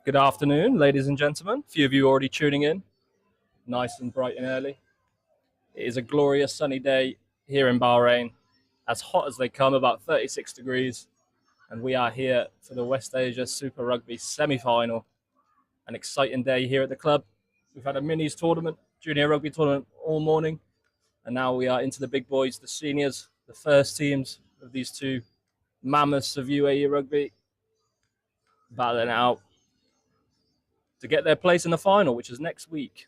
Good afternoon, ladies and gentlemen. A few of you already tuning in, nice and bright and early. It is a glorious sunny day here in Bahrain, as hot as they come, about 36 degrees, and we are here for the West Asia Super Rugby semi-final. An exciting day here at the club. We've had a minis tournament, junior rugby tournament all morning, and now we are into the big boys, the seniors, the first teams of these two mammoths of UAE rugby, battling out to get their place in the final, which is next week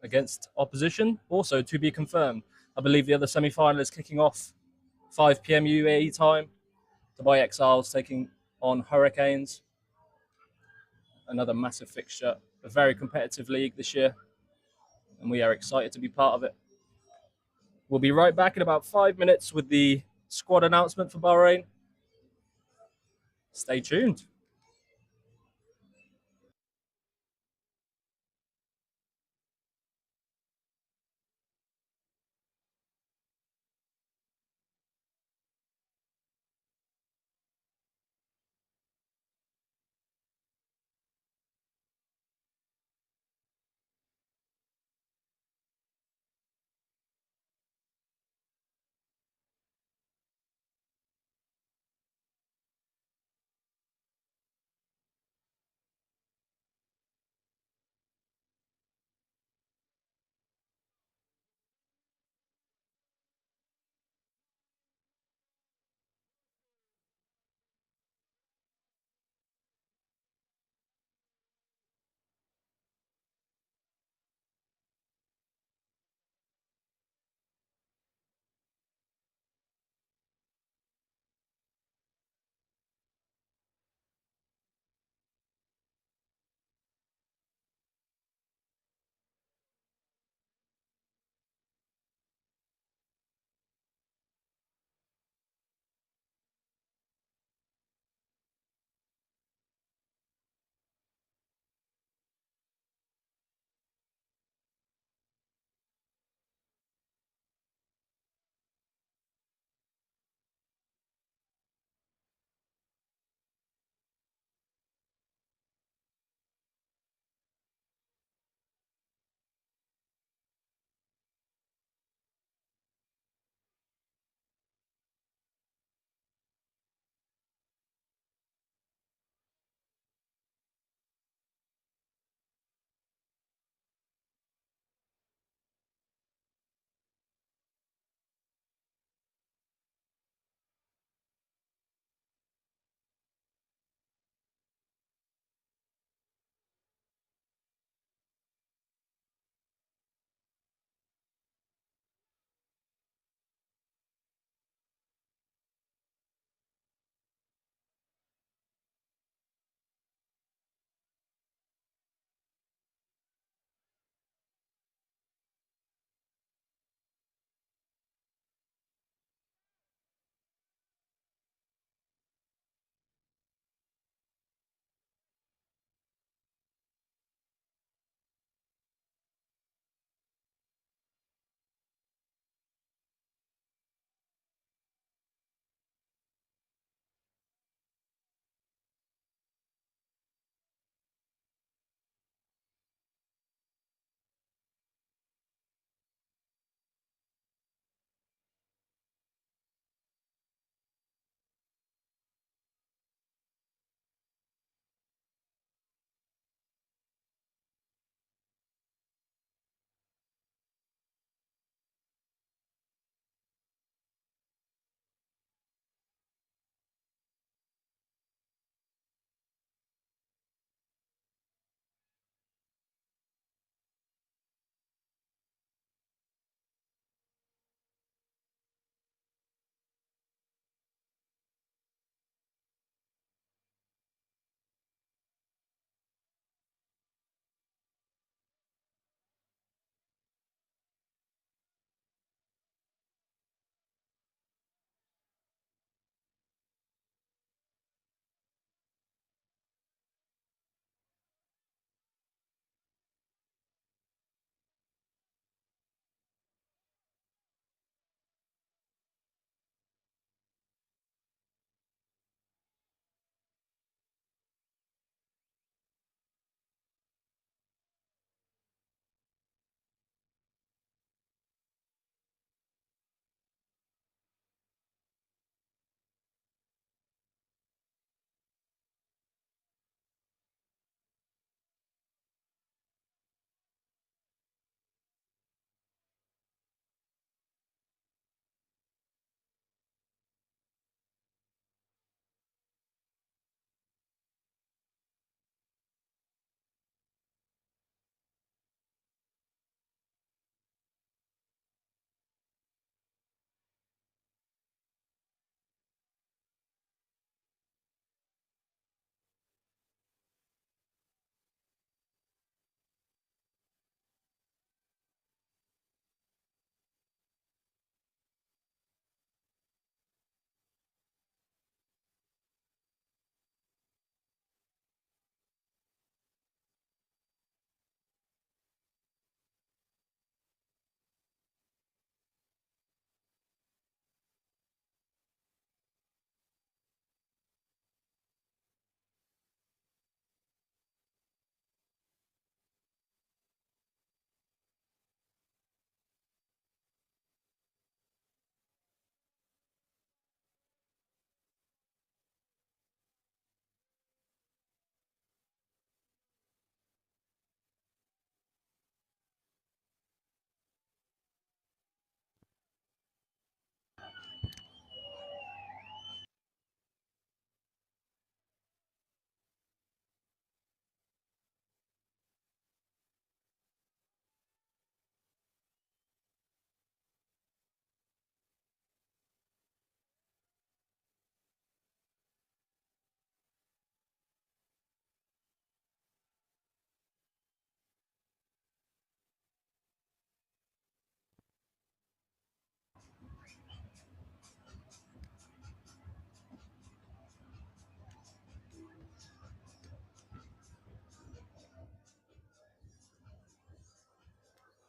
against opposition, also to be confirmed. I believe the other semi-final is kicking off 5 p.m. UAE time. Dubai Exiles taking on Hurricanes, another massive fixture, a very competitive league this year, and we are excited to be part of it. We'll be right back in about 5 minutes with the squad announcement for Bahrain. Stay tuned.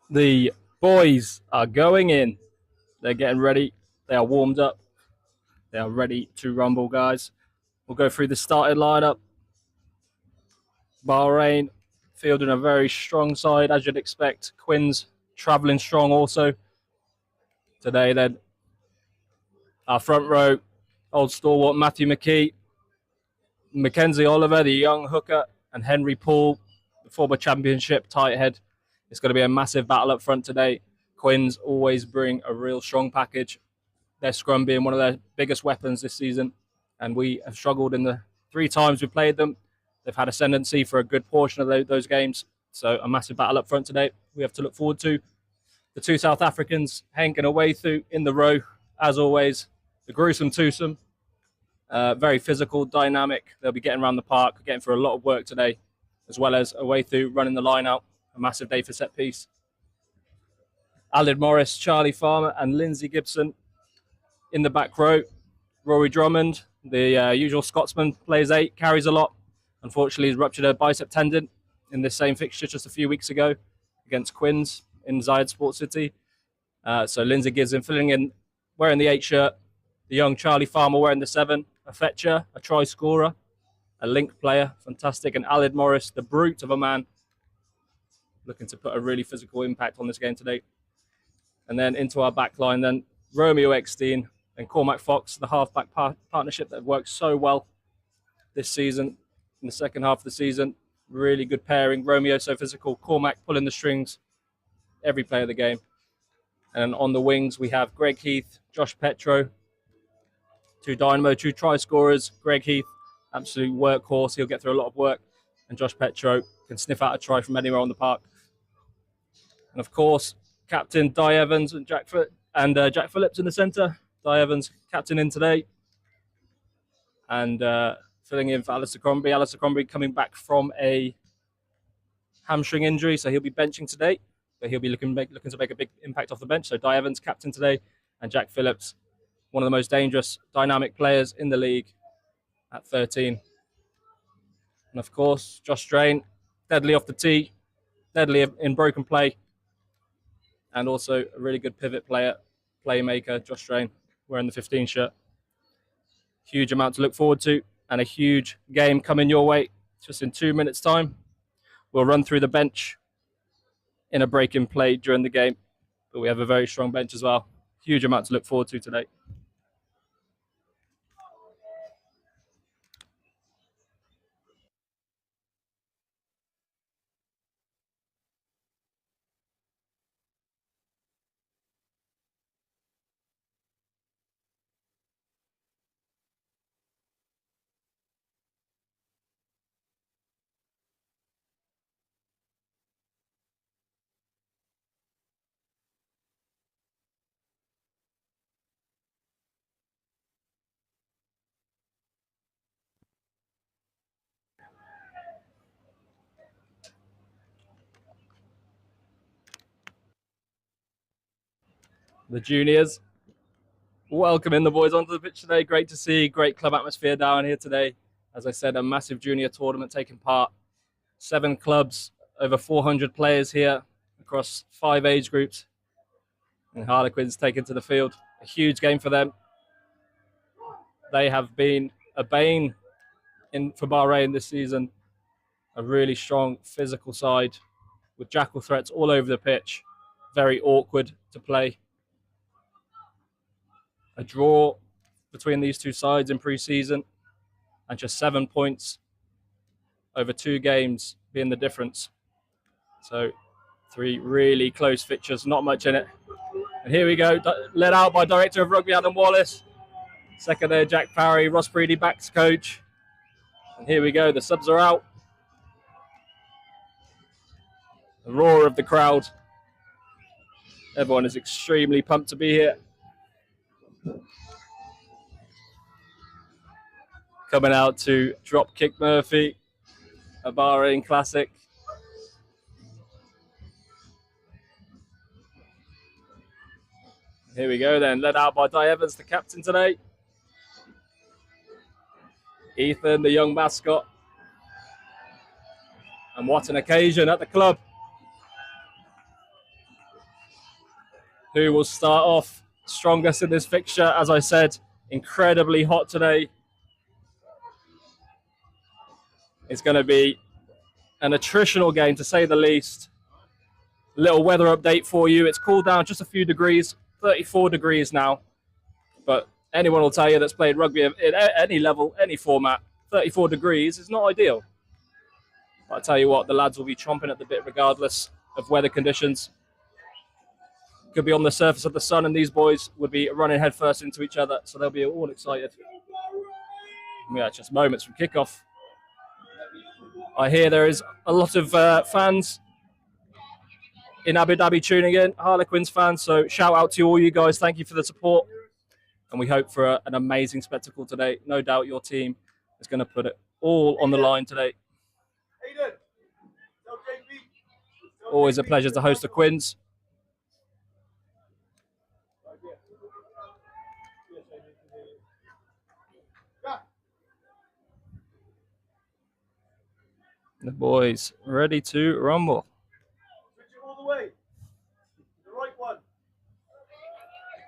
The boys are going in. They're getting ready. They are warmed up. They are ready to rumble, guys. We'll go through the starting lineup. Bahrain fielding a very strong side, as you'd expect. Quins travelling strong also today. Then our front row, old stalwart Matthew McKee, Mackenzie Oliver, the young hooker, and Henry Paul, the former championship tight head. It's going to be a massive battle up front today. Quins always bring a real strong package. Their scrum being one of their biggest weapons this season, and we have struggled in the 3 times we played them. They've had ascendancy for a good portion of those games, so a massive battle up front today we have to look forward to. The 2 South Africans, Henk and Awethu in the row, as always. The gruesome twosome, very physical, dynamic. They'll be getting around the park, getting for a lot of work today, as well as Awethu running the line out. A massive day for set piece. Alid Morris, Charlie Farmer, and Lindsay Gibson in the back row. Rory Drummond, the usual Scotsman, plays 8, carries a lot. Unfortunately, he's ruptured a bicep tendon in this same fixture just a few weeks ago against Quins in Zayed Sports City. So Lindsay Gibson filling in, wearing the 8 shirt. The young Charlie Farmer wearing the 7. A fetcher, a try scorer, a link player, fantastic. And Alid Morris, the brute of a man, looking to put a really physical impact on this game today. And then into our back line, then Romeo Eckstein and Cormac Fox, the halfback partnership that worked so well this season, in the second half of the season. Really good pairing. Romeo so physical, Cormac pulling the strings every play of the game. And on the wings, we have Greg Heath, Josh Petro, 2 dynamo, 2 try scorers. Greg Heath, absolute workhorse. He'll get through a lot of work. And Josh Petro can sniff out a try from anywhere on the park. And of course, captain Di Evans and Jack Phillips in the centre. Di Evans, captain in today. And filling in for Alistair Crombie. Alistair Crombie coming back from a hamstring injury, so he'll be benching today. But he'll be looking to make a big impact off the bench. So Di Evans, captain today. And Jack Phillips, one of the most dangerous, dynamic players in the league at 13. And of course, Josh Strain, deadly off the tee, deadly in broken play. And also a really good pivot player, playmaker, Josh Strain, wearing the 15 shirt. Huge amount to look forward to, and a huge game coming your way just in 2 minutes' time. We'll run through the bench in a break in play during the game, but we have a very strong bench as well. Huge amount to look forward to today. The juniors welcoming the boys onto the pitch today. Great to see, great club atmosphere down here today. As I said, a massive junior tournament taking part. 7 clubs, over 400 players here across 5 age groups. And Harlequins taken to the field. A huge game for them. They have been a bane for Bahrain this season. A really strong physical side with jackal threats all over the pitch. Very awkward to play. A draw between these 2 sides in pre-season, and just 7 points over 2 games being the difference. So 3 really close fixtures, not much in it. And here we go, led out by Director of Rugby Adam Wallace. Second there, Jack Parry, Ross Breedy, backs coach. And here we go, the subs are out. The roar of the crowd. Everyone is extremely pumped to be here. Coming out to Dropkick Murphy, a Bahrain classic. Here we go then, led out by Di Evans, the captain today. Ethan, the young mascot. And what an occasion at the club. who will start off strongest in this fixture. As I said, incredibly hot today. It's going to be an attritional game, to say the least. Little weather update for you. It's cooled down just a few degrees, 34 degrees now. But anyone will tell you that's played rugby at any level, any format, 34 degrees is not ideal. But I tell you what, the lads will be chomping at the bit regardless of weather conditions. Could be on the surface of the sun, and these boys would be running headfirst into each other, so they'll be all excited. Yeah, just moments from kickoff. I hear there is a lot of fans in Abu Dhabi tuning in, Harlequins fans, so shout out to all you guys. Thank you for the support, and we hope for an amazing spectacle today. No doubt your team is going to put it all on the line today. Always a pleasure to host the Quins. The boys ready to rumble.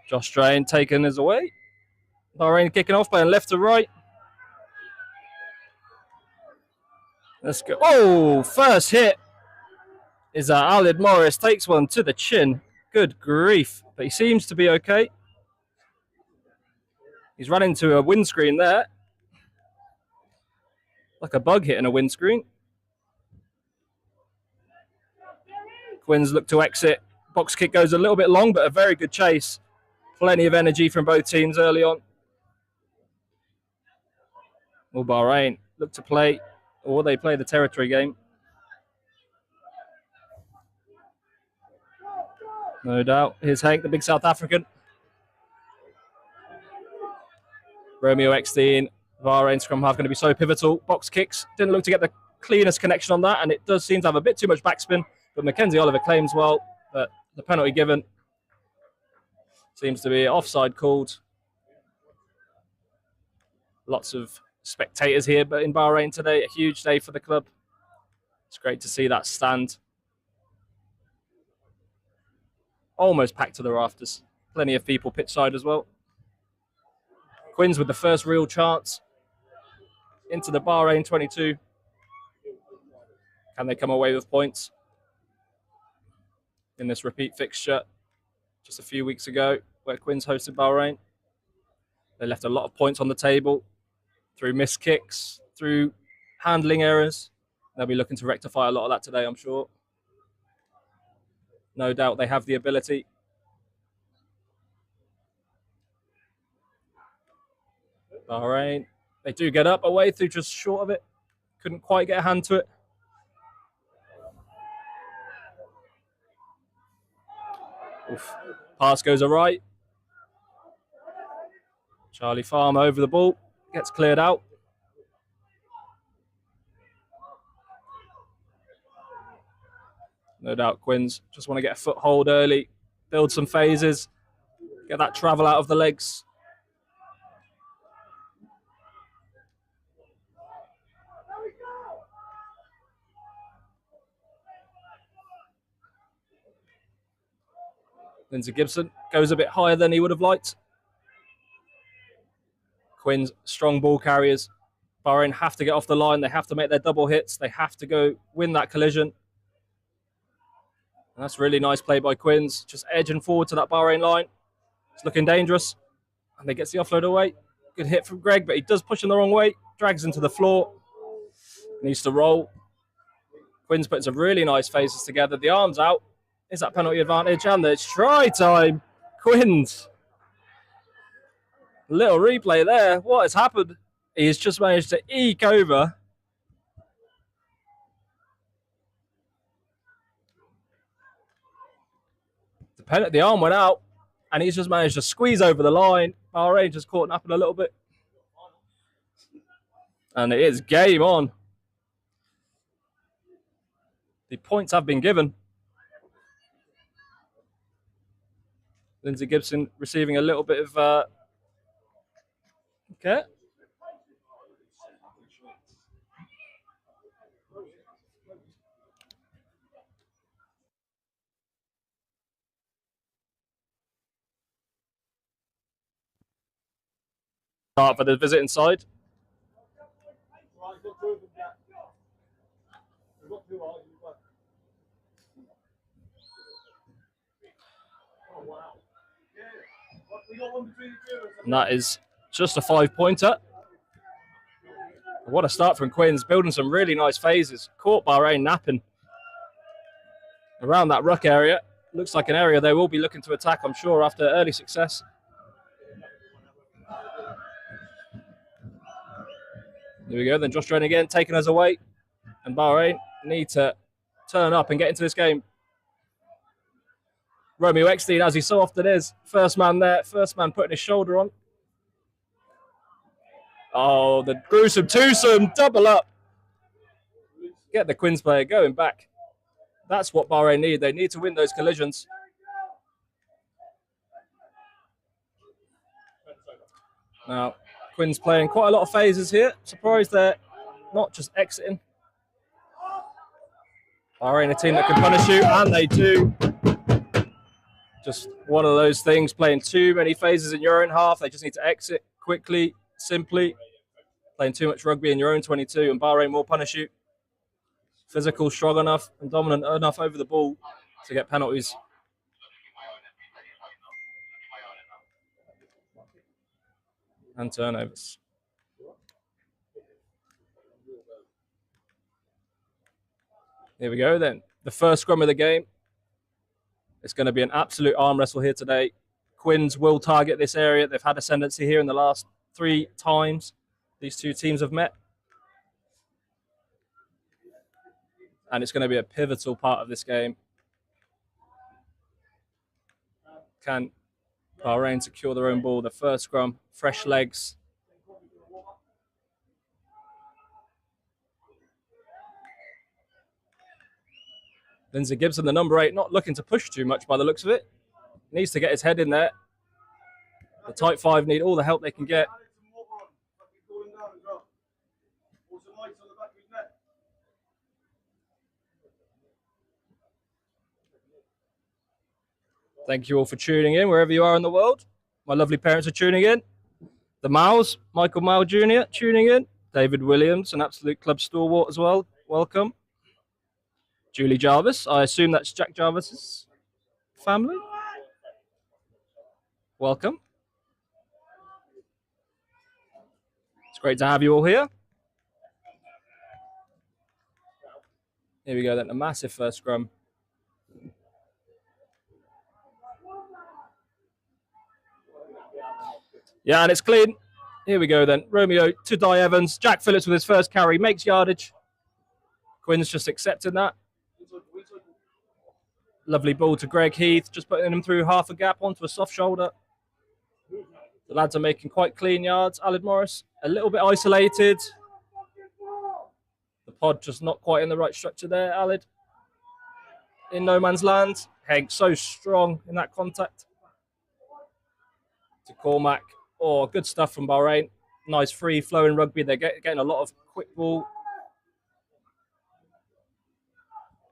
Josh Drain taken us away. Bahrain kicking off, playing left to right. Let's go. Oh, first hit is Alid Morris. Takes one to the chin. Good grief. But he seems to be okay. He's run into a windscreen there. Like a bug hitting a windscreen. Quins look to exit. Box kick goes a little bit long, but a very good chase. Plenty of energy from both teams early on. Well, Bahrain look to play, or they play the territory game. No doubt. Here's Hank, the big South African. Romeo Eckstein, Bahrain scrum half going to be so pivotal. Box kicks. Didn't look to get the cleanest connection on that, and it does seem to have a bit too much backspin. But Mackenzie Oliver claims well, but the penalty given seems to be offside called. Lots of spectators here, but in Bahrain today, a huge day for the club. It's great to see that stand almost packed to the rafters. Plenty of people pitch side as well. Quins with the first real chance into the Bahrain 22. Can they come away with points in this repeat fixture just a few weeks ago where Quins hosted Bahrain? They left a lot of points on the table through missed kicks, through handling errors. They'll be looking to rectify a lot of that today, I'm sure. No doubt they have the ability. Bahrain, they do get up away through just short of it. Couldn't quite get a hand to it. Oof. Pass goes awry. Charlie Farmer over the ball. Gets cleared out. No doubt Quins just want to get a foothold early, build some phases, get that travel out of the legs. Lindsay Gibson goes a bit higher than he would have liked. Quins, strong ball carriers. Bahrain have to get off the line. They have to make their double hits. They have to go win that collision. And that's really nice play by Quins. Just edging forward to that Bahrain line. It's looking dangerous. And they gets the offload away. Good hit from Greg, but he does push him the wrong way. Drags into the floor. Needs to roll. Quins putting some really nice phases together. The arms out. Is that penalty advantage? And it's try time. Quins. Little replay there. What has happened? He's just managed to eke over. The arm went out, and he's just managed to squeeze over the line. Bahrain just caught napping a little bit. And it is game on. The points have been given. Lindsay Gibson receiving a little bit of... Okay. Start for the visit inside. And that is just a 5-pointer. What a start from Quins, building some really nice phases. Caught Bahrain napping around that ruck area. Looks like an area they will be looking to attack, I'm sure, after early success. Here we go, then Josh Drone again, taking us away. And Bahrain need to turn up and get into this game. Romeo Eckstein, as he so often is, first man there, first man putting his shoulder on. Oh, the gruesome twosome, double up. Get the Quins player going back. That's what Bahrain need. They need to win those collisions. Now, Quins playing quite a lot of phases here. Surprised they're not just exiting. Bahrain, a team that can punish you, and they do. Just one of those things, playing too many phases in your own half. They just need to exit quickly, simply. Playing too much rugby in your own 22, and Bahrain will punish you. Physical, strong enough, and dominant enough over the ball to get penalties. And turnovers. Here we go then. The first scrum of the game. It's going to be an absolute arm wrestle here today. Quins will target this area. They've had ascendancy here in the last 3 times these two teams have met. And it's going to be a pivotal part of this game. Can Bahrain secure their own ball? The first scrum, fresh legs. Lindsay Gibson, the number 8, not looking to push too much by the looks of it. Needs to get his head in there. The tight 5 need all the help they can get. Thank you all for tuning in, wherever you are in the world. My lovely parents are tuning in. The Mows, Michael Mao Jr. tuning in. David Williams, an absolute club stalwart as well. Welcome. Julie Jarvis. I assume that's Jack Jarvis's family. Welcome. It's great to have you all here. Here we go then, a massive first scrum. Yeah, and it's clean. Here we go then. Romeo to Di Evans. Jack Phillips with his first carry makes yardage. Quins just accepting that. Lovely ball to Greg Heath, just putting him through half a gap onto a soft shoulder. The lads are making quite clean yards. Alid Morris, a little bit isolated. The pod just not quite in the right structure there, Alid. In no man's land. Hank so strong in that contact. To Cormac. Oh, good stuff from Bahrain. Nice free flowing rugby. They're getting a lot of quick ball.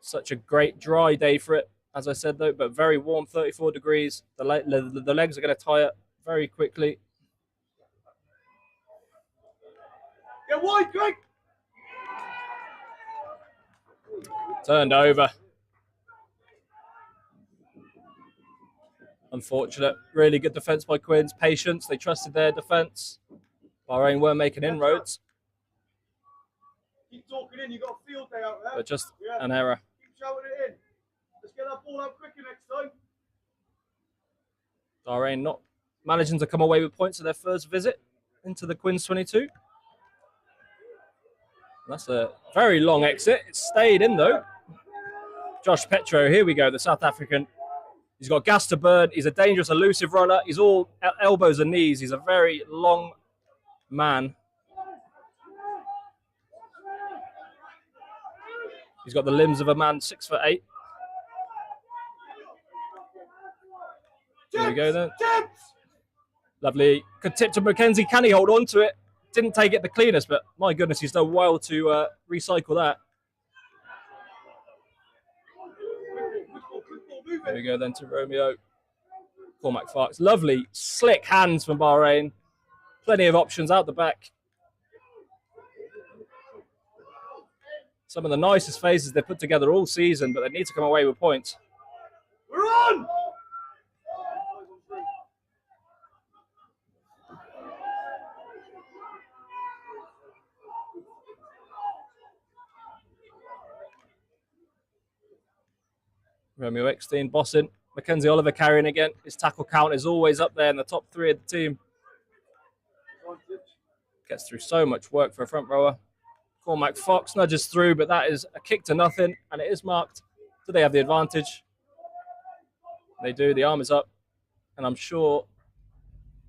Such a great dry day for it, as I said though, but very warm, 34 degrees. The legs are going to tire very quickly. Get wide, Greg! Turned over. Unfortunate. Really good defence by Quins. Patience. They trusted their defence. Bahrain were making inroads. Keep talking in. You've got a field day out there. But just an error. Keep shouting it in. Let's get that ball out quicker next time. Bahrain not managing to come away with points of their first visit into the Quins 22. That's a very long exit. It stayed in though. Josh Petro, here we go, the South African. He's got gas to burn. He's a dangerous, elusive runner. He's all elbows and knees. He's a very long man. He's got the limbs of a man 6'8". Here we go then. Lovely. Good tip to Mackenzie. Can he hold on to it? Didn't take it the cleanest, but my goodness, he's done well to recycle that. Here we go then to Romeo. Cormac Farks. Lovely, slick hands from Bahrain. Plenty of options out the back. Some of the nicest faces they've put together all season, but they need to come away with points. We're on! Romeo Eckstein bossing. Mackenzie Oliver carrying again. His tackle count is always up there in the top 3 of the team. Gets through so much work for a front rower. Cormac Fox nudges through, but that is a kick to nothing, and it is marked. Do they have the advantage? They do. The arm is up, and I'm sure,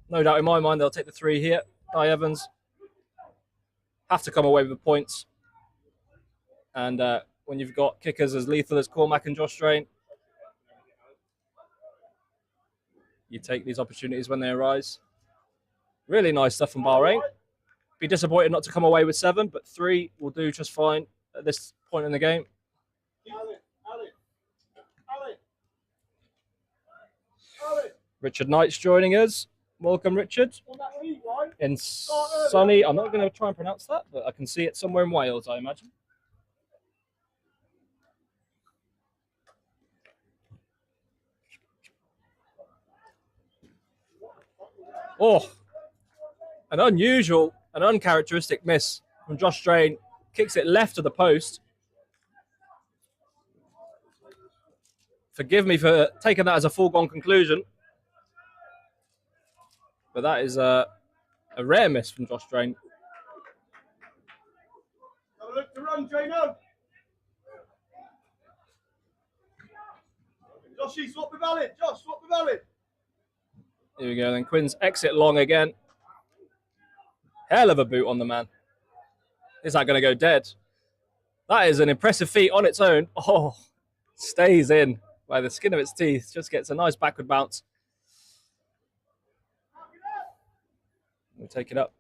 no doubt in my mind, they'll take the 3 here. Guy Evans have to come away with the points. And when you've got kickers as lethal as Cormac and Josh Strain, you take these opportunities when they arise. Really nice stuff from Bahrain. Be disappointed not to come away with 7, but 3 will do just fine at this point in the game. Richard Knight's joining us. Welcome, Richard. In sunny, I'm not going to try and pronounce that, but I can see it somewhere in Wales, I imagine. Oh, an unusual, an uncharacteristic miss from Josh Strain. Kicks it left of the post. Forgive me for taking that as a foregone conclusion, but that is a rare miss from Josh Strain. Have a look to run, Jano. Joshy, swap with Allen. Josh, swap with Allen. Here we go. Then Quinn's exit long again. Hell of a boot on the man. Is that going to go dead? That is an impressive feat on its own. Oh, stays in by the skin of its teeth. Just gets a nice backward bounce. We'll take it up.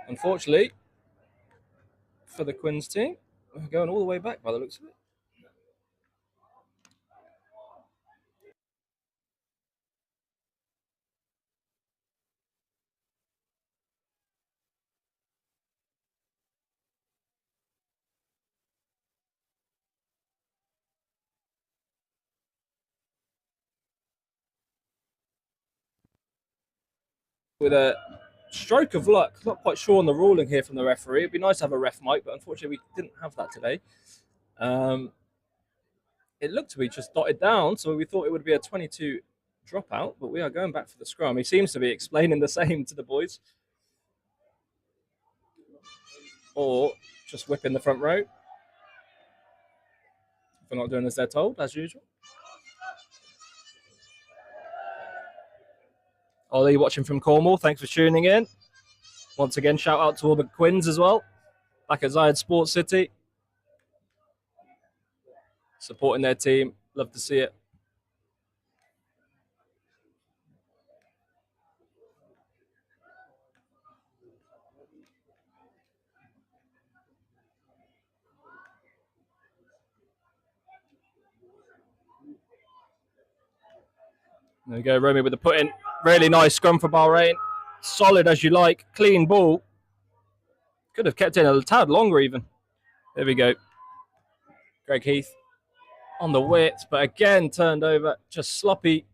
Unfortunately, for the Quins team, we're going all the way back by the looks of it. With a stroke of luck, not quite sure on the ruling here from the referee. It'd be nice to have a ref mic, but unfortunately we didn't have that today. It looked to be just dotted down, so we thought it would be a 22 dropout, but we are going back for the scrum. He seems to be explaining the same to the boys. Or just whipping the front row. If we're not doing as they're told, as usual. Ollie watching from Cornwall, thanks for tuning in. Once again, shout out to all the Quins as well. Back at Zayed Sports City. Supporting their team. Love to see it. There we go, Romy with the put in. Really nice scrum for Bahrain. Solid as you like. Clean ball. Could have kept in a tad longer even. There we go. Greg Heath on the width, but again turned over. Just sloppy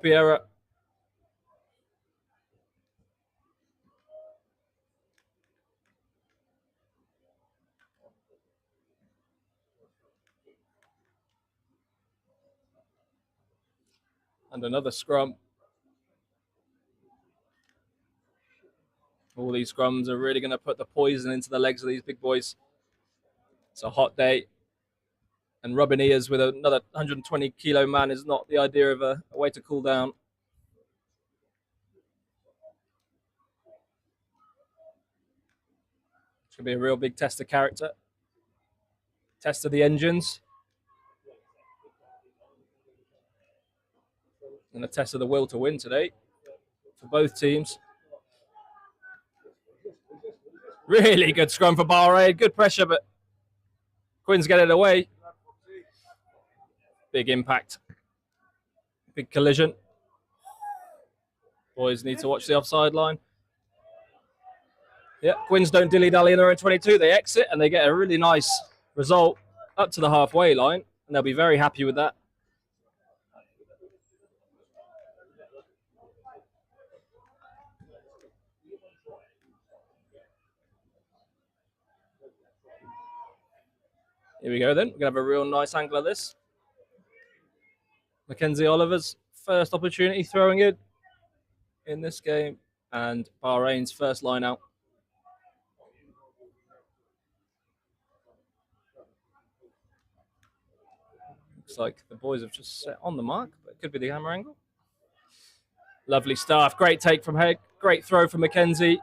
error. And another scrum. All these scrums are really going to put the poison into the legs of these big boys. It's a hot day. And rubbing ears with another 120-kilo man is not the idea of a way to cool down. It's going to be a real big test of character. Test of the engines. And a test of the will to win today for both teams. Really good scrum for Bahrain. Good pressure, but Quins get it away. Big impact. Big collision. Boys need to watch the offside line. Yeah, Quins don't dilly-dally in their own 22. They exit and they get a really nice result up to the halfway line. And they'll be very happy with that. Here we go then. We're going to have a real nice angle of this. Mackenzie Oliver's first opportunity throwing it in this game. And Bahrain's first line out. Looks like the boys have just set on the mark, but it could be the camera angle. Lovely stuff. Great take from Hegg. Great throw from Mackenzie.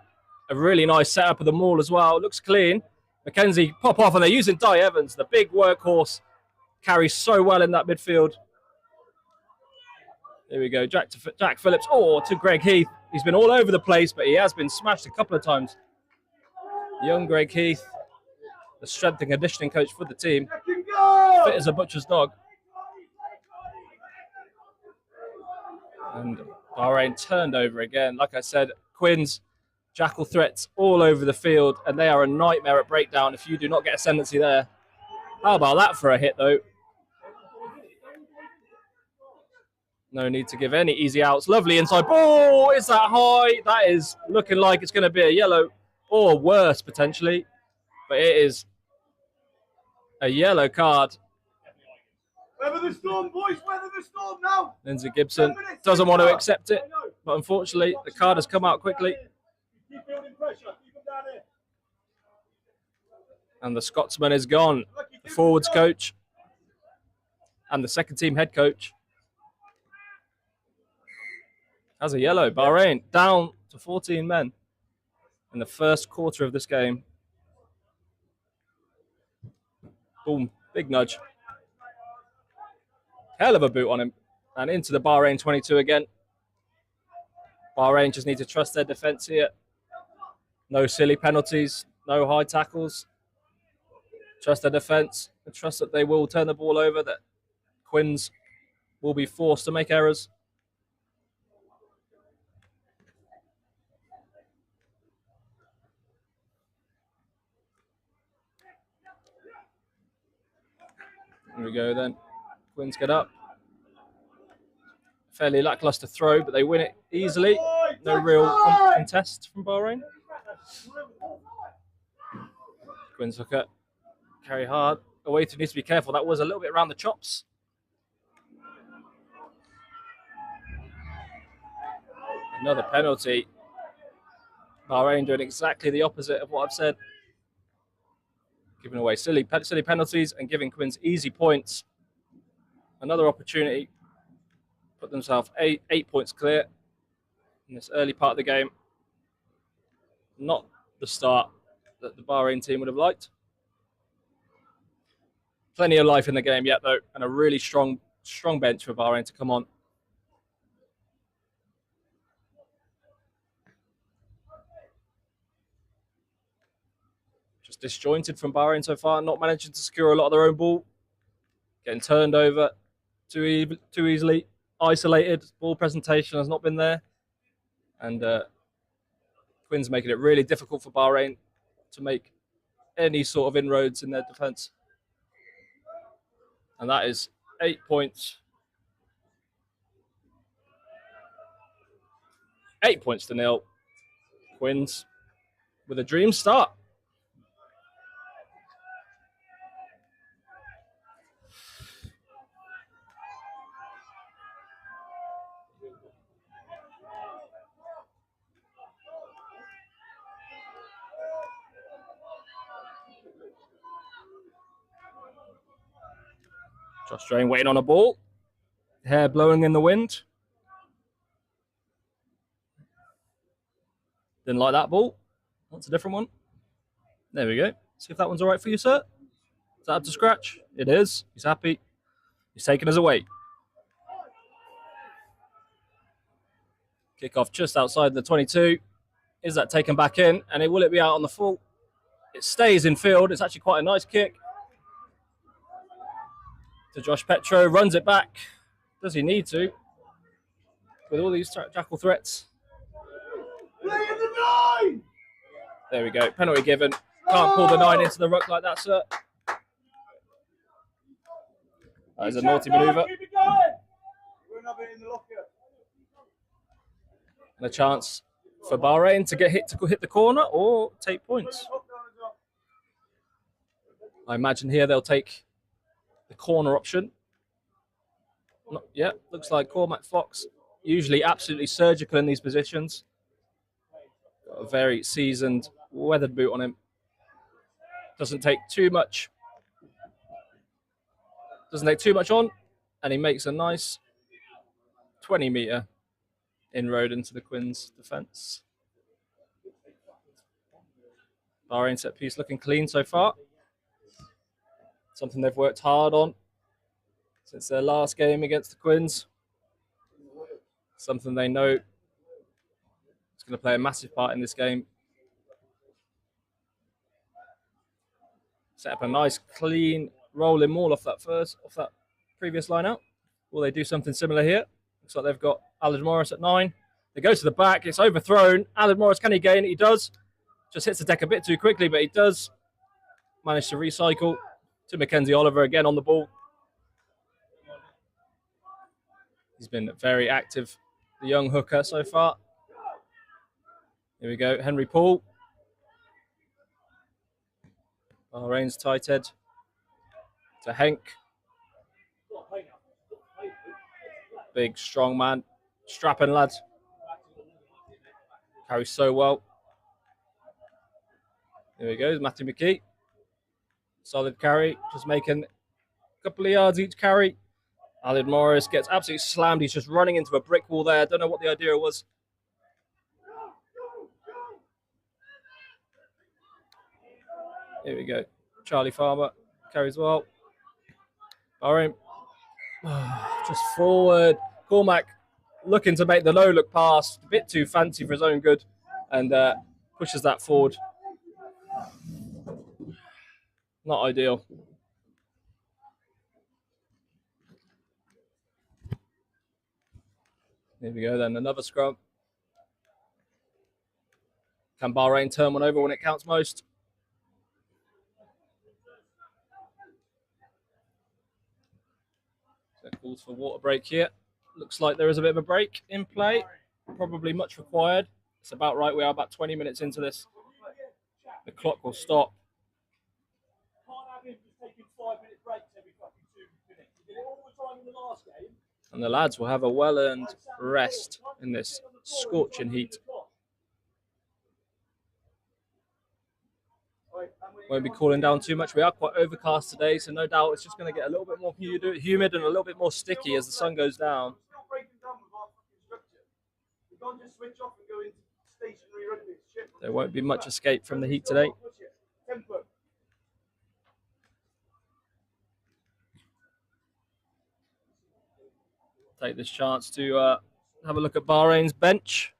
A really nice setup of the maul as well. Looks clean. Mackenzie pop off, and they're using Di Evans, the big workhorse. Carries so well in that midfield. Here we go. Jack Phillips. Oh, to Greg Heath. He's been all over the place, but he has been smashed a couple of times. Young Greg Heath, the strength and conditioning coach for the team. Fit as a butcher's dog. And Bahrain turned over again. Like I said, Quins, jackal threats all over the field, and they are a nightmare at breakdown if you do not get ascendancy there. How about that for a hit, though? No need to give any easy outs. Lovely inside ball. Is that high? That is looking like it's going to be a yellow, or worse, potentially. But it is a yellow card. Weather the storm, boys. Weather the storm now. Lindsay Gibson doesn't want to accept it, but unfortunately, the card has come out quickly. Keep building pressure. Keep them down here. And the Scotsman is gone. The forwards coach and the second team head coach. Has a yellow. Bahrain down to 14 men in the first quarter of this game. Boom. Big nudge. Hell of a boot on him. And into the Bahrain 22 again. Bahrain just need to trust their defence here. No silly penalties. No high tackles. Trust their defence. And trust that they will turn the ball over. That Quins will be forced to make errors. Here we go then. Quins get up. Fairly lackluster throw, but they win it easily. No real contest from Bahrain. Quins hooker. Carry hard. Awaited needs to be careful. That was a little bit around the chops. Another penalty. Bahrain doing exactly the opposite of what I've said. Giving away silly penalties and giving Quins easy points. Another opportunity. Put themselves eight points clear in this early part of the game. Not the start that the Bahrain team would have liked. Plenty of life in the game yet, though, and a really strong bench for Bahrain to come on. Just disjointed from Bahrain so far, not managing to secure a lot of their own ball. Getting turned over too easily. Isolated. Ball presentation has not been there. And Quins making it really difficult for Bahrain to make any sort of inroads in their defence. And that is 8 points. 8 points to nil. Quins with a dream start. Josh Drain waiting on a ball. Hair blowing in the wind. Didn't like that ball. That's a different one. There we go. See if that one's all right for you, sir. Is that up to scratch? It is. He's happy. He's taking us away. Kick-off just outside the 22. Is that taken back in? And will it be out on the full? It stays in field. It's actually quite a nice kick. To Josh Petro, runs it back. Does he need to? With all these jackal threats. Play in the 9! There we go. Penalty given. Can't pull the 9 into the ruck like that, sir. That is a naughty manoeuvre. Keep it going. We're not in the locker. And a chance for Bahrain to hit the corner or take points. I imagine here they'll take the corner option. Not yet. Looks like Cormac Fox, usually absolutely surgical in these positions. Got a very seasoned, weathered boot on him. Doesn't take too much. Doesn't take too much on, and he makes a nice 20-metre inroad into the Quins' defence. Bahrain set piece looking clean so far. Something they've worked hard on since their last game against the Quins. Something they know is going to play a massive part in this game. Set up a nice, clean, rolling maul off that previous line out. Will they do something similar here? Looks like they've got Alan Morris at 9. They go to the back. It's overthrown. Alan Morris, can he gain? He does. Just hits the deck a bit too quickly, but he does manage to recycle. To Mackenzie Oliver again on the ball. He's been very active, the young hooker so far. Here we go, Henry Paul. Bahrain's tight head to Henk. Big, strong man, strapping lad. Carries so well. Here we go, Matthew McKee. Solid carry, just making a couple of yards each carry. Alid Morris gets absolutely slammed. He's just running into a brick wall there. Don't know what the idea was. Here we go. Charlie Farmer carries well. Bahrain. Just forward. Cormac looking to make the low look pass. A bit too fancy for his own good. And pushes that forward. Not ideal. Here we go then, another scrum. Can Bahrain turn one over when it counts most? So calls for water break here. Looks like there is a bit of a break in play. Probably much required. It's about right. We are about 20 minutes into this. The clock will stop. And the lads will have a well-earned rest in this scorching heat. Won't be cooling down too much. We are quite overcast today, so no doubt it's just going to get a little bit more humid and a little bit more sticky as the sun goes down. There won't be much escape from the heat today. Take this chance to have a look at Bahrain's bench.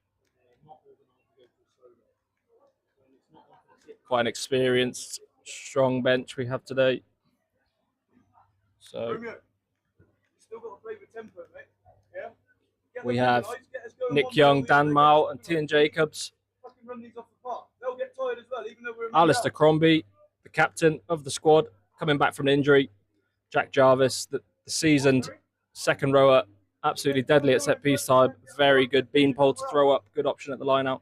Quite an experienced, strong bench we have today. So we have Nick Young, Dan Mao, and Tian Jacobs. Alistair Crombie, the captain of the squad, coming back from an injury. Jack Jarvis, the seasoned second rower, absolutely deadly at set piece time. Very good beanpole to throw up. Good option at the line out.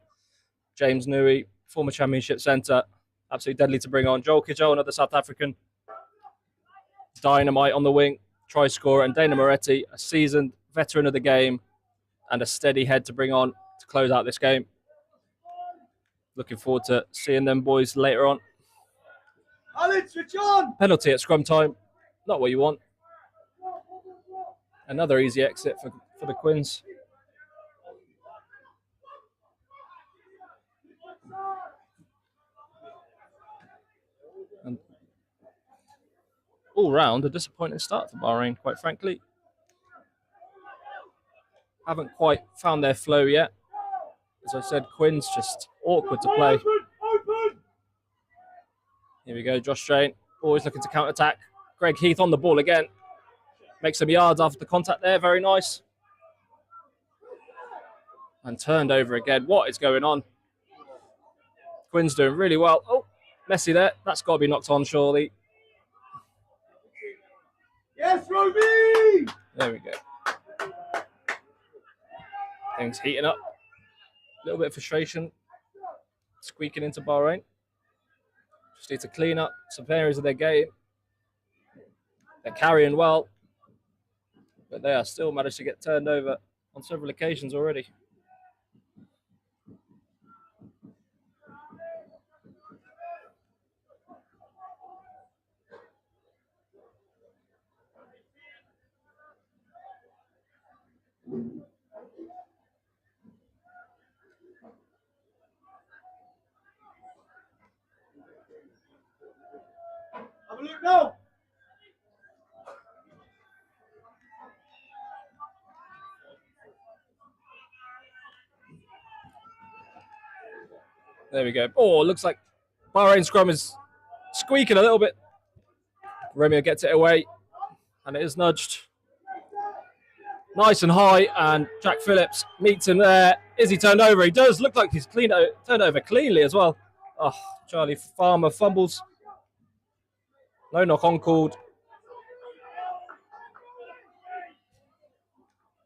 James Newey, former championship centre, absolutely deadly to bring on. Joel Kijol, another South African. Dynamite on the wing, try scorer. And Dana Moretti, a seasoned veteran of the game and a steady head to bring on to close out this game. Looking forward to seeing them boys later on. Alan, switch on! Penalty at scrum time. Not what you want. Another easy exit for the Quins. And all round, a disappointing start for Bahrain, quite frankly. Haven't quite found their flow yet. as I said, Quinn's just awkward to play. Open! Here we go, Josh Strain, always looking to counter-attack. Greg Heath on the ball again. Makes some yards after the contact there, very nice. And turned over again. What is going on? Quinn's doing really well. Oh, messy there. That's got to be knocked on, surely. Yes, Roby! There we go. Things heating up. A little bit of frustration. Squeaking into Bahrain. Just need to clean up some areas of their game. They're carrying well, but they are still managed to get turned over on several occasions already. Have a look now! There we go. Oh, it looks like Bahrain scrum is squeaking a little bit. Romeo gets it away, and it is nudged. Nice and high, and Jack Phillips meets him there. Is he turned over? He does look like he's turned over cleanly as well. Oh, Charlie Farmer fumbles. No knock-on called.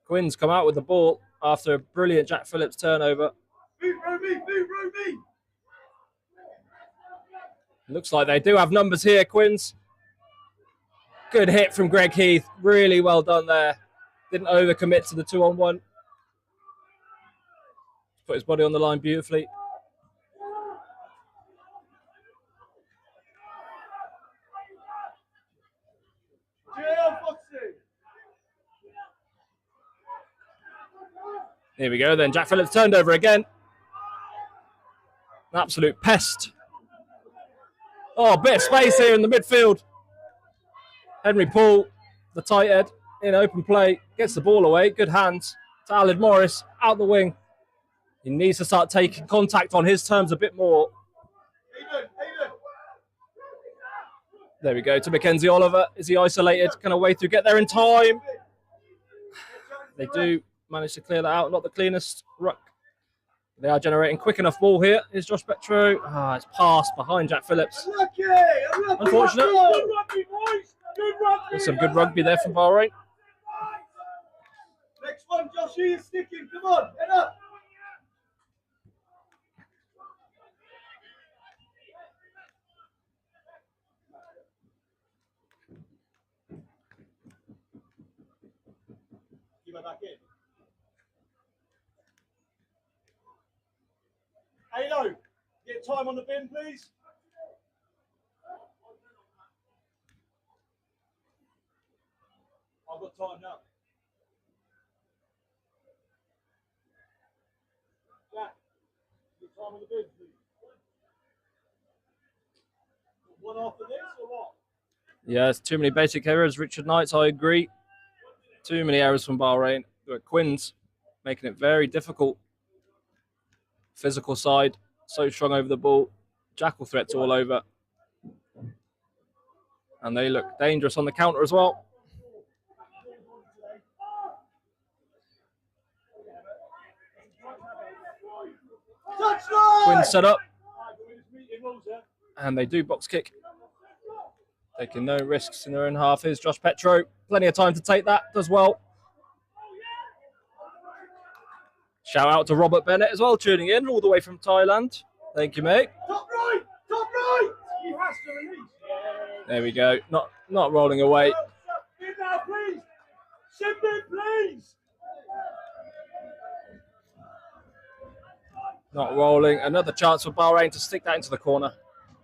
Quinn's come out with the ball after a brilliant Jack Phillips turnover. Boot, Roby! Looks like they do have numbers here, Quinn's. Good hit from Greg Heath. Really well done there. Didn't overcommit to the 2-on-1. Put his body on the line beautifully. Here we go then. Jack Phillips turned over again. An absolute pest. Oh, a bit of space here in the midfield. Henry Paul, the tight head, in open play, gets the ball away. Good hands to Aled Morris, out the wing. He needs to start taking contact on his terms a bit more. There we go to Mackenzie Oliver. Is he isolated? Can a way through get there in time? They do manage to clear that out. Not the cleanest ruck. They are generating quick enough ball here. Here's Josh Petro. It's passed behind Jack Phillips. Unfortunate. There's some good rugby there from Bahrain. Next one, Josh, he is sticking. Come on, head up. Give her back in. Halo, get time on the bin, please. I've got time now. Jack, get time on the bin, please. One after this or what? Yeah, it's too many basic errors. Richard Knights, I agree. Too many errors from Bahrain. But Quinn's making it very difficult. Physical side, so strong over the ball. Jackal threats all over. And they look dangerous on the counter as well. Quinn set up. And they do box kick. Taking no risks in their own half. Here's Josh Petro. Plenty of time to take that. Does well. Shout out to Robert Bennett as well, tuning in all the way from Thailand. Thank you, mate. Top right! Top right! He has to release. There we go. Not rolling away. In now, please. Send in, please. Not rolling. Another chance for Bahrain to stick that into the corner.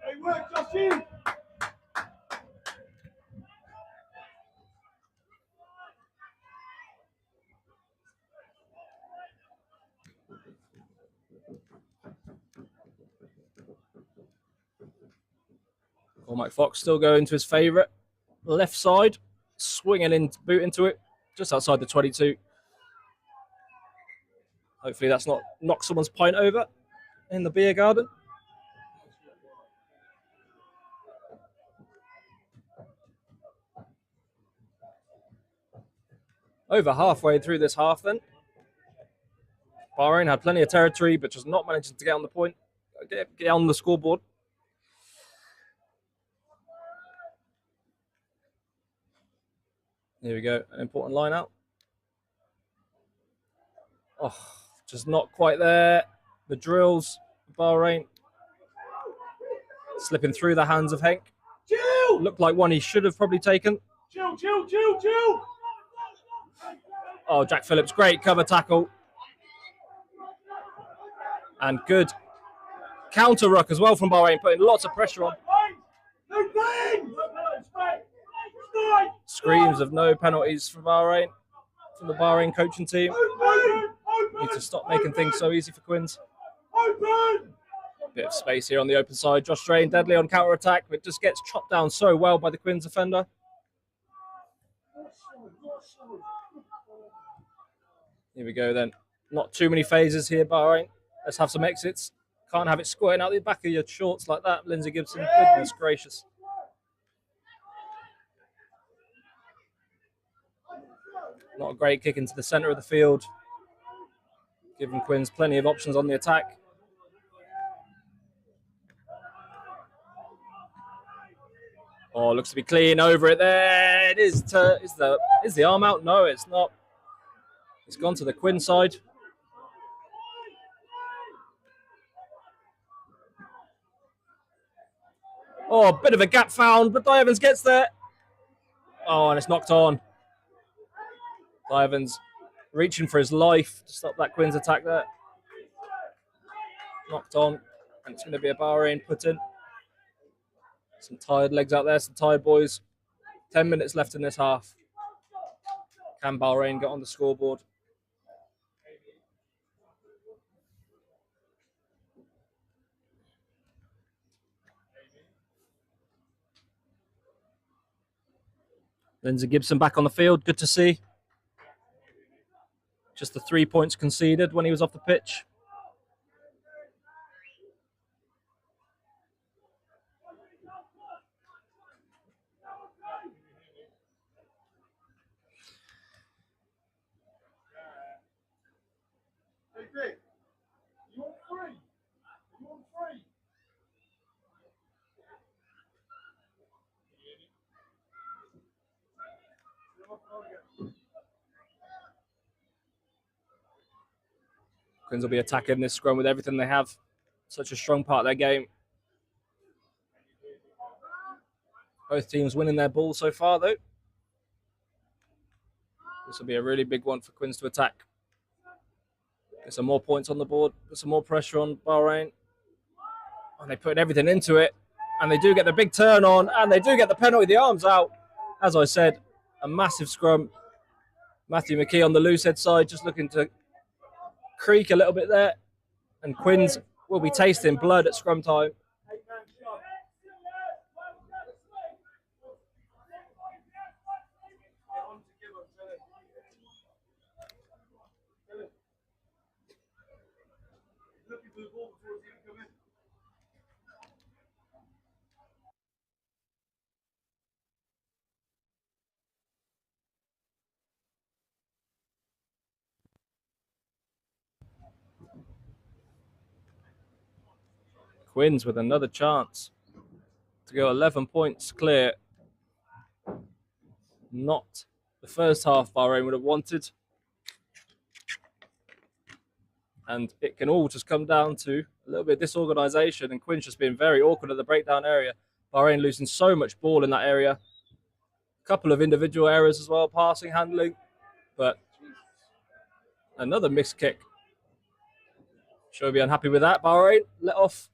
Hey, work, Justin. Cormac Fox still going to his favourite left side, swinging in, boot into it, just outside the 22. Hopefully that's not knocked someone's pint over in the beer garden. Over halfway through this half then. Bahrain had plenty of territory, but just not managing to get on the point, get on the scoreboard. Here we go, an important line out. Oh, just not quite there. The drills, Bahrain, slipping through the hands of Henk. Chill! Looked like one he should have probably taken. Chill, chill, chill, chill! Oh, Jack Phillips, great cover tackle. And good counter ruck as well from Bahrain, putting lots of pressure on. No pain! Screams of no penalties from Bahrain, from the Bahrain coaching team. Need to stop making things so easy for Quins. Bit of space here on the open side. Josh Strain, deadly on counter attack, but just gets chopped down so well by the Quins defender. Here we go then. Not too many phases here, Bahrain. Let's have some exits. Can't have it squirting out the back of your shorts like that, Lindsay Gibson. Goodness gracious. Not a great kick into the centre of the field. Giving Quins plenty of options on the attack. Oh, looks to be clean over it there. It is. Is the arm out? No, it's not. It's gone to the Quinn side. Oh, a bit of a gap found, but Di Evans gets there. Oh, and it's knocked on. Di Evans reaching for his life to stop that Quins attack there. Knocked on, and it's going to be a Bahrain put in. Some tired legs out there, some tired boys. 10 minutes left in this half. Can Bahrain get on the scoreboard? Lindsay Gibson back on the field. Good to see. Just the 3 points conceded when he was off the pitch. You want three? You want three? Quins will be attacking this scrum with everything they have. Such a strong part of their game. Both teams winning their ball so far, though. This will be a really big one for Quins to attack. Get some more points on the board. Put some more pressure on Bahrain. And they put everything into it. And they do get the big turn on. And they do get the penalty. The arm's out. As I said, a massive scrum. Matthew McKee on the loose head side, just looking to creak a little bit there. And Quins will be tasting blood at scrum time. Quins with another chance to go 11 points clear. Not the first half Bahrain would have wanted. And it can all just come down to a little bit of disorganisation and Quins just being very awkward at the breakdown area. Bahrain losing so much ball in that area. A couple of individual errors as well, passing, handling. But another missed kick. Sure be unhappy with that. Bahrain let off.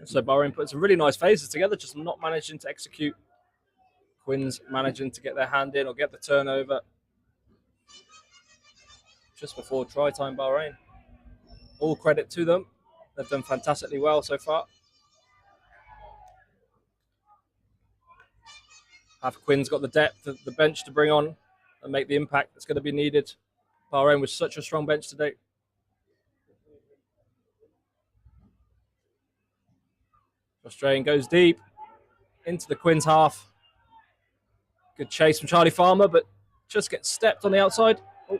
So Bahrain put some really nice phases together, just not managing to execute. Quins managing to get their hand in or get the turnover just before try time. Bahrain. All credit to them. They've done fantastically well so far. Have Quinn's got the depth of the bench to bring on and make the impact that's going to be needed? Bahrain with such a strong bench today. Australian goes deep into the Quinn's half. Good chase from Charlie Farmer, but just gets stepped on the outside. Oh,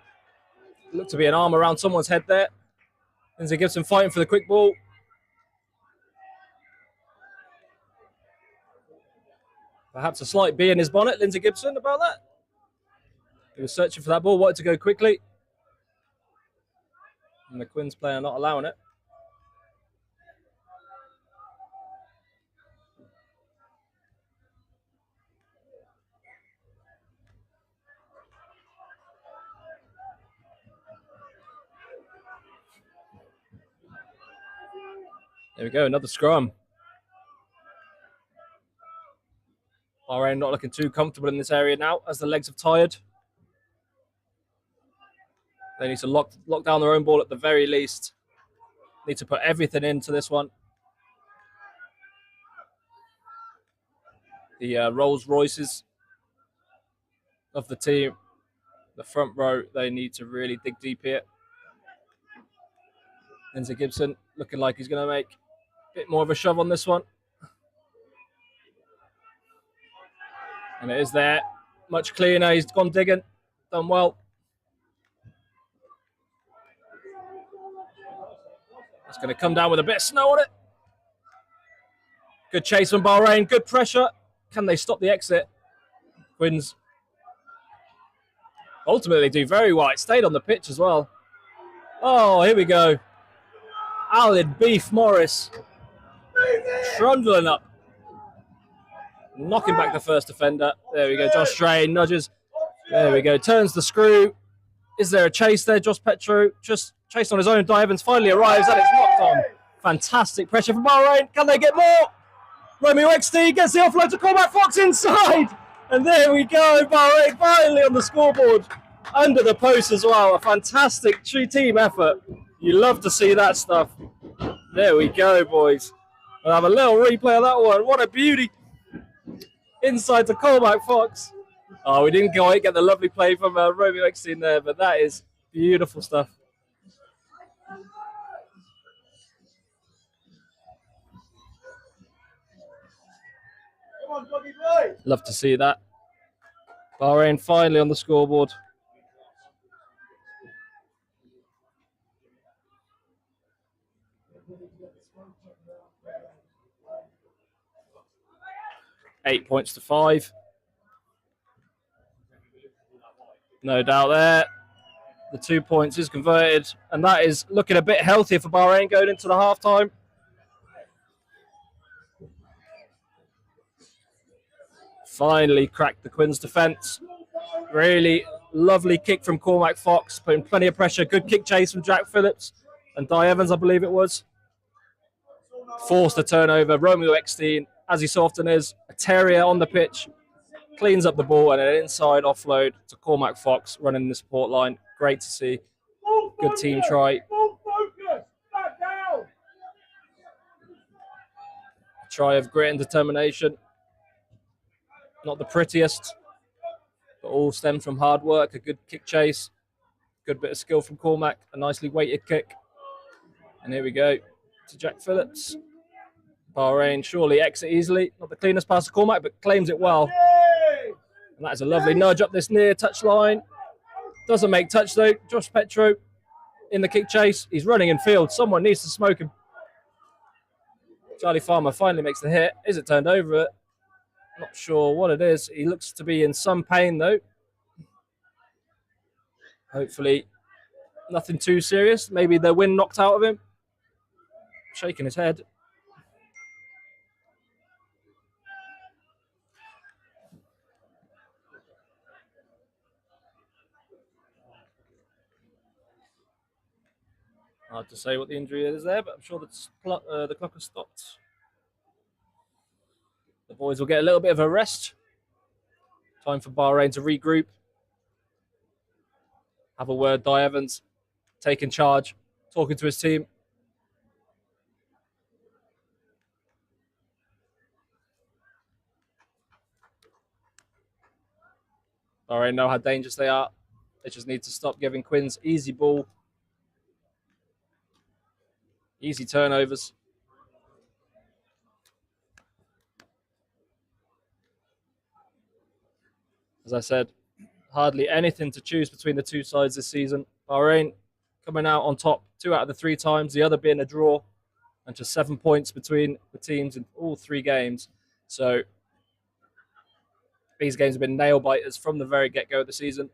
looked to be an arm around someone's head there. Lindsay Gibson fighting for the quick ball. Perhaps a slight bee in his bonnet, Lindsay Gibson, about that. He was searching for that ball, wanted to go quickly. And the Quinn's player not allowing it. There we go, another scrum. Bahrain not looking too comfortable in this area now as the legs have tired. They need to lock down their own ball at the very least. Need to put everything into this one. The Rolls Royces of the team, the front row, they need to really dig deep here. Lindsay Gibson looking like he's going to make a bit more of a shove on this one. And it is there. Much cleaner. He's gone digging. Done well. It's going to come down with a bit of snow on it. Good chase from Bahrain. Good pressure. Can they stop the exit? Quins ultimately do very well. It stayed on the pitch as well. Oh, here we go. Alid Beef Morris trundling up. Knocking back the first defender. There we go. Josh Strain nudges. There we go. Turns the screw. Is there a chase there? Josh Petro just chased on his own. Di Evans finally arrives and it's knocked on. Fantastic pressure from Bahrain. Can they get more? Romeo XD gets the offload to Cormac Fox inside. And there we go. Bahrain finally on the scoreboard. Under the post as well. A fantastic team effort. You love to see that stuff. There we go, boys. We'll have a little replay of that one. What a beauty. Inside to Cormac Fox. Oh, we didn't quite get the lovely play from Romeo XD in there, but that is beautiful stuff. Love to see that. Bahrain finally on the scoreboard. $8 to 5. No doubt there. The 2 points is converted, and that is looking a bit healthier for Bahrain going into the halftime. Finally cracked the Quins' defence. Really lovely kick from Cormac Fox, putting plenty of pressure. Good kick chase from Jack Phillips and Di Evans, I believe it was. Forced a turnover. Romeo Eckstein, as he so often is, a terrier on the pitch, cleans up the ball and an inside offload to Cormac Fox running the support line. Great to see. Good team try. Try of grit and determination. Not the prettiest, but all stemmed from hard work. A good kick chase. Good bit of skill from Cormac. A nicely weighted kick. And here we go to Jack Phillips. Bahrain surely exit easily. Not the cleanest pass to Cormac, but claims it well. And that is a lovely nudge up this near touch line. Doesn't make touch though. Josh Petro in the kick chase. He's running in field. Someone needs to smoke him. Charlie Farmer finally makes the hit. Is it turned over? Not sure what it is. He looks to be in some pain though. Hopefully nothing too serious. Maybe the wind knocked out of him. Shaking his head. Hard to say what the injury is there, but I'm sure the clock has stopped. The boys will get a little bit of a rest. Time for Bahrain to regroup. Have a word. Di Evans taking charge, talking to his team. Bahrain know how dangerous they are. They just need to stop giving Quins easy ball, easy turnovers. As I said, hardly anything to choose between the two sides this season. Bahrain coming out on top 2 out of the 3 times, the other being a draw, and just 7 points between the teams in all 3 games. So these games have been nail biters from the very get-go of the season.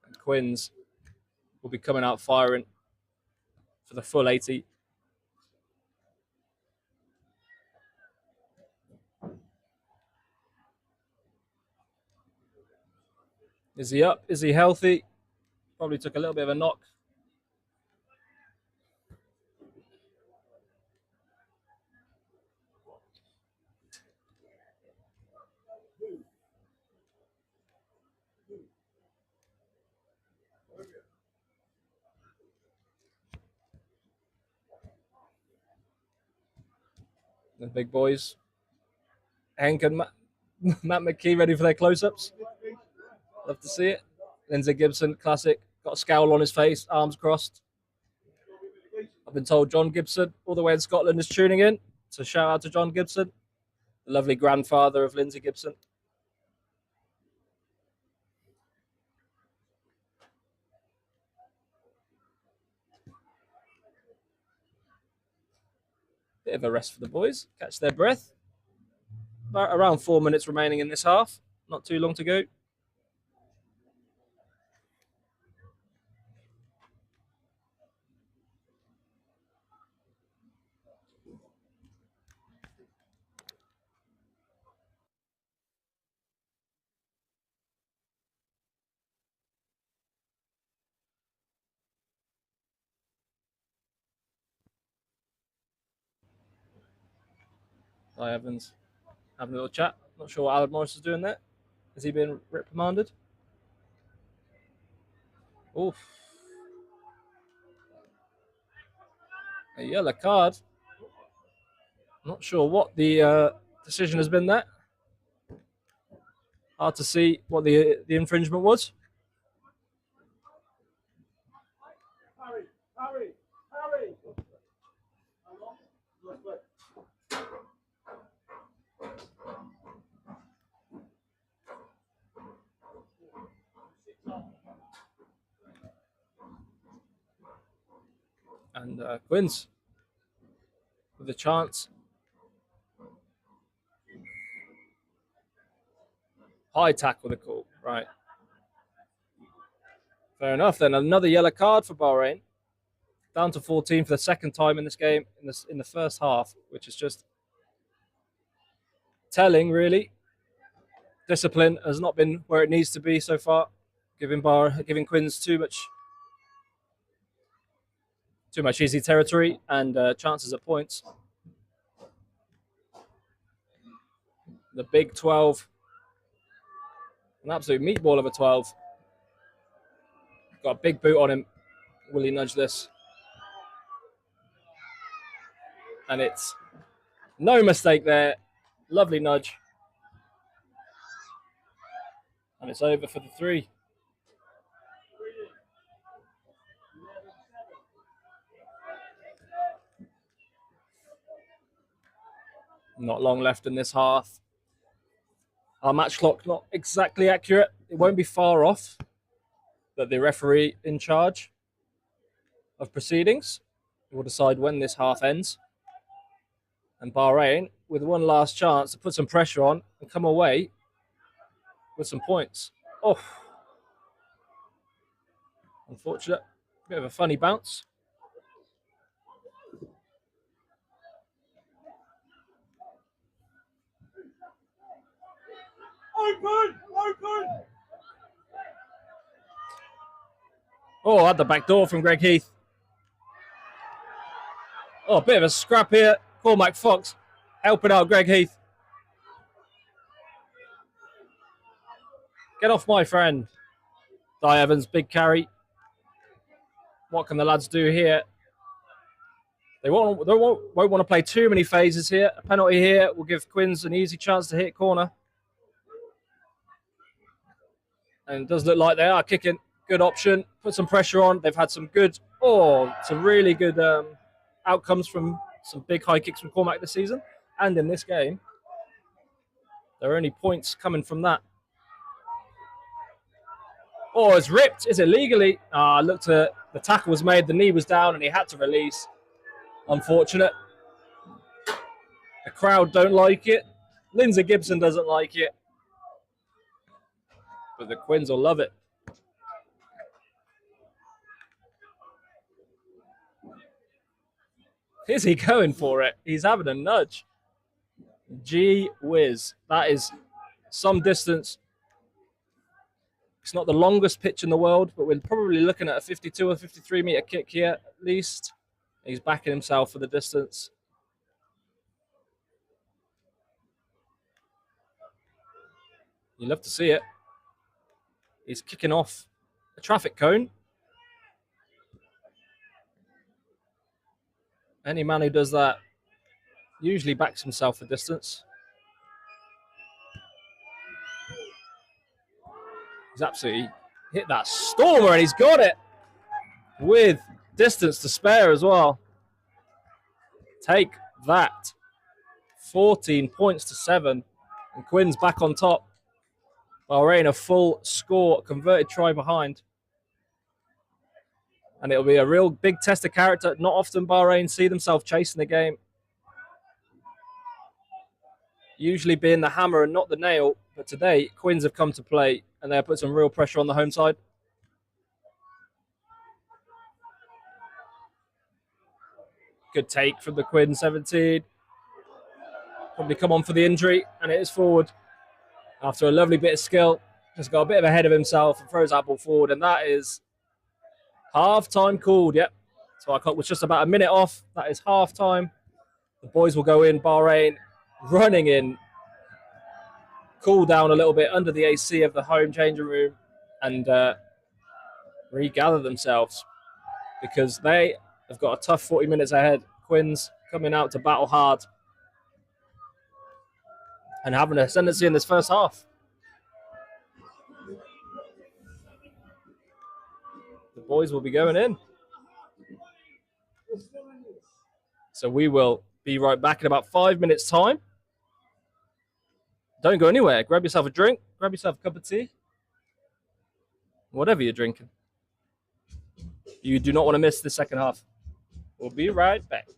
And Quins will be coming out firing for the full 80. Is he up? Is he healthy? Probably took a little bit of a knock. The big boys. Hank and Matt McKee ready for their close-ups. Love to see it. Lindsay Gibson, classic. Got a scowl on his face, arms crossed. I've been told John Gibson, all the way in Scotland, is tuning in. So shout out to John Gibson, the lovely grandfather of Lindsay Gibson. Bit of a rest for the boys. Catch their breath. About around 4 minutes remaining in this half. Not too long to go. Hi, Evans. Having a little chat. Not sure what Alan Morris is doing there. Has he been reprimanded? Oof. A yellow card. Not sure what the decision has been there. Hard to see what the infringement was. Harry. And Quins with a chance. High tackle the call. Right. Fair enough then. Another yellow card for Bahrain. Down to 14 for the second time in this game in the first half, which is just telling, really. Discipline has not been where it needs to be so far, giving Quins too much easy territory and chances at points. The big 12, an absolute meatball of a 12. Got a big boot on him. Will he nudge this? And it's no mistake there. Lovely nudge. And it's over for the 3. Not long left in this half. Our match clock not exactly accurate. It won't be far off. But the referee in charge of proceedings will decide when this half ends. And Bahrain, with one last chance to put some pressure on and come away with some points. Oh, unfortunate. Bit of a funny bounce. Open! Oh, at the back door from Greg Heath. Oh, a bit of a scrap here. Cormac Fox helping out Greg Heath. Get off, my friend. Di Evans, big carry. What can the lads do here? They won't want to play too many phases here. A penalty here will give Quins an easy chance to hit corner. And it does look like they are kicking. Good option. Put some pressure on. They've had some really good outcomes from some big high kicks from Cormac this season. And in this game, there are only points coming from that. Oh, it's ripped. Is it legally? The tackle was made, the knee was down, and he had to release. Unfortunate. The crowd don't like it. Lindsay Gibson doesn't like it. But the Quins will love it. Is he going for it? He's having a nudge. Gee whiz. That is some distance. It's not the longest pitch in the world, but we're probably looking at a 52 or 53 meter kick here at least. He's backing himself for the distance. You love to see it. He's kicking off a traffic cone. Any man who does that usually backs himself for distance. He's absolutely hit that stormer, and he's got it with distance to spare as well. Take that. 14 points to 7. And Quinn's back on top. Bahrain a full score, converted try behind. And it'll be a real big test of character. Not often Bahrain see themselves chasing the game. Usually being the hammer and not the nail. But today, Quins have come to play, and they'll put some real pressure on the home side. Good take from the Quinn 17. Probably come on for the injury, and it is forward. After a lovely bit of skill, just got a bit of ahead of himself and throws that ball forward, and that is half-time called. Yep. So our clock was just about a minute off. That is half-time. The boys will go in, Bahrain running in, cool down a little bit under the AC of the home changing room, and regather themselves, because they have got a tough 40 minutes ahead. Quins coming out to battle hard and having an ascendancy in this first half. The boys will be going in. So we will be right back in about 5 minutes' time. Don't go anywhere. Grab yourself a drink. Grab yourself a cup of tea. Whatever you're drinking. You do not want to miss the second half. We'll be right back.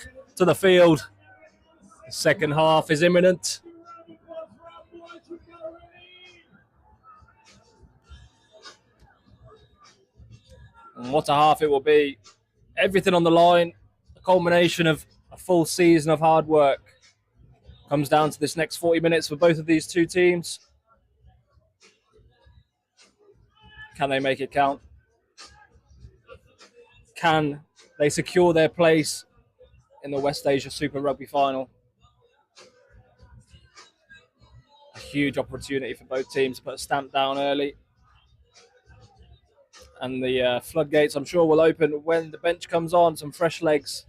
back to the field. The second half is imminent. And what a half it will be. Everything on the line, a culmination of a full season of hard work. Comes down to this next 40 minutes for both of these two teams. Can they make it count? Can they secure their place in the West Asia Super Rugby final? A huge opportunity for both teams to put a stamp down early. And the floodgates, I'm sure, will open when the bench comes on. Some fresh legs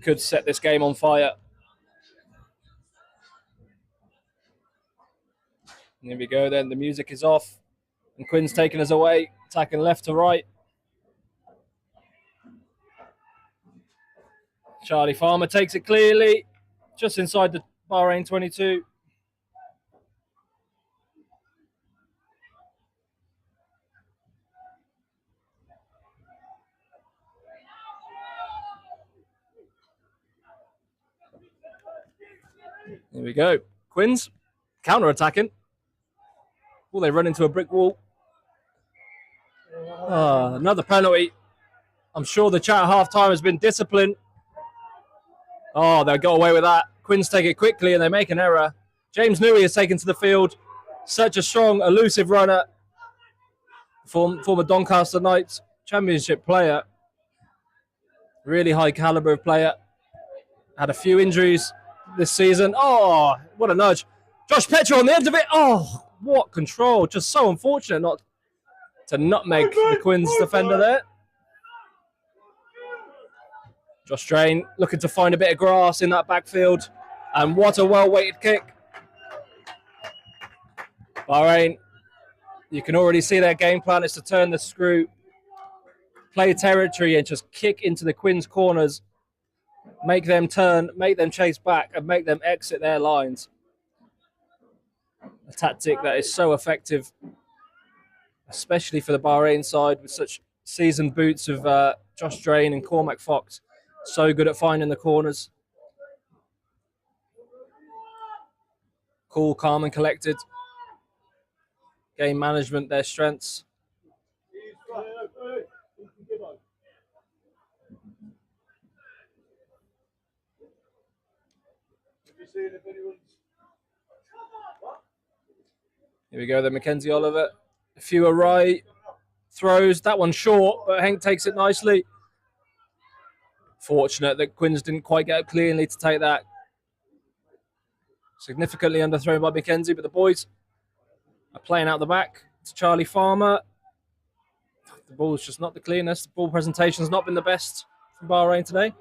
could set this game on fire. And here we go then. The music is off. And Quinn's taking us away, attacking left to right. Charlie Farmer takes it clearly, just inside the Bahrain 22. Here we go. Quins counter-attacking. Will they run into a brick wall? Another penalty. I'm sure the chat at half-time has been disciplined. Oh, they'll go away with that. Quins take it quickly and they make an error. James Newey is taken to the field. Such a strong, elusive runner. Former Doncaster Knights Championship player. Really high caliber of player. Had a few injuries this season. Oh, what a nudge. Josh Petcher on the end of it. Oh, what control. Just so unfortunate not to nutmeg the Quins defender there. Josh Drain looking to find a bit of grass in that backfield. And what a well-weighted kick. Bahrain, you can already see their game plan is to turn the screw, play territory and just kick into the Quins corners, make them turn, make them chase back and make them exit their lines. A tactic that is so effective, especially for the Bahrain side with such seasoned boots of Josh Drain and Cormac Fox. So good at finding the corners. Cool, calm and collected. Game management, their strengths. Here we go, then Mackenzie Oliver. A few awry throws. That one short, but Henk takes it nicely. Fortunate that Quins didn't quite get up cleanly to take that. Significantly underthrown by Mackenzie, but the boys are playing out the back to Charlie Farmer. The ball's just not the cleanest. The ball presentation's not been the best from Bahrain today.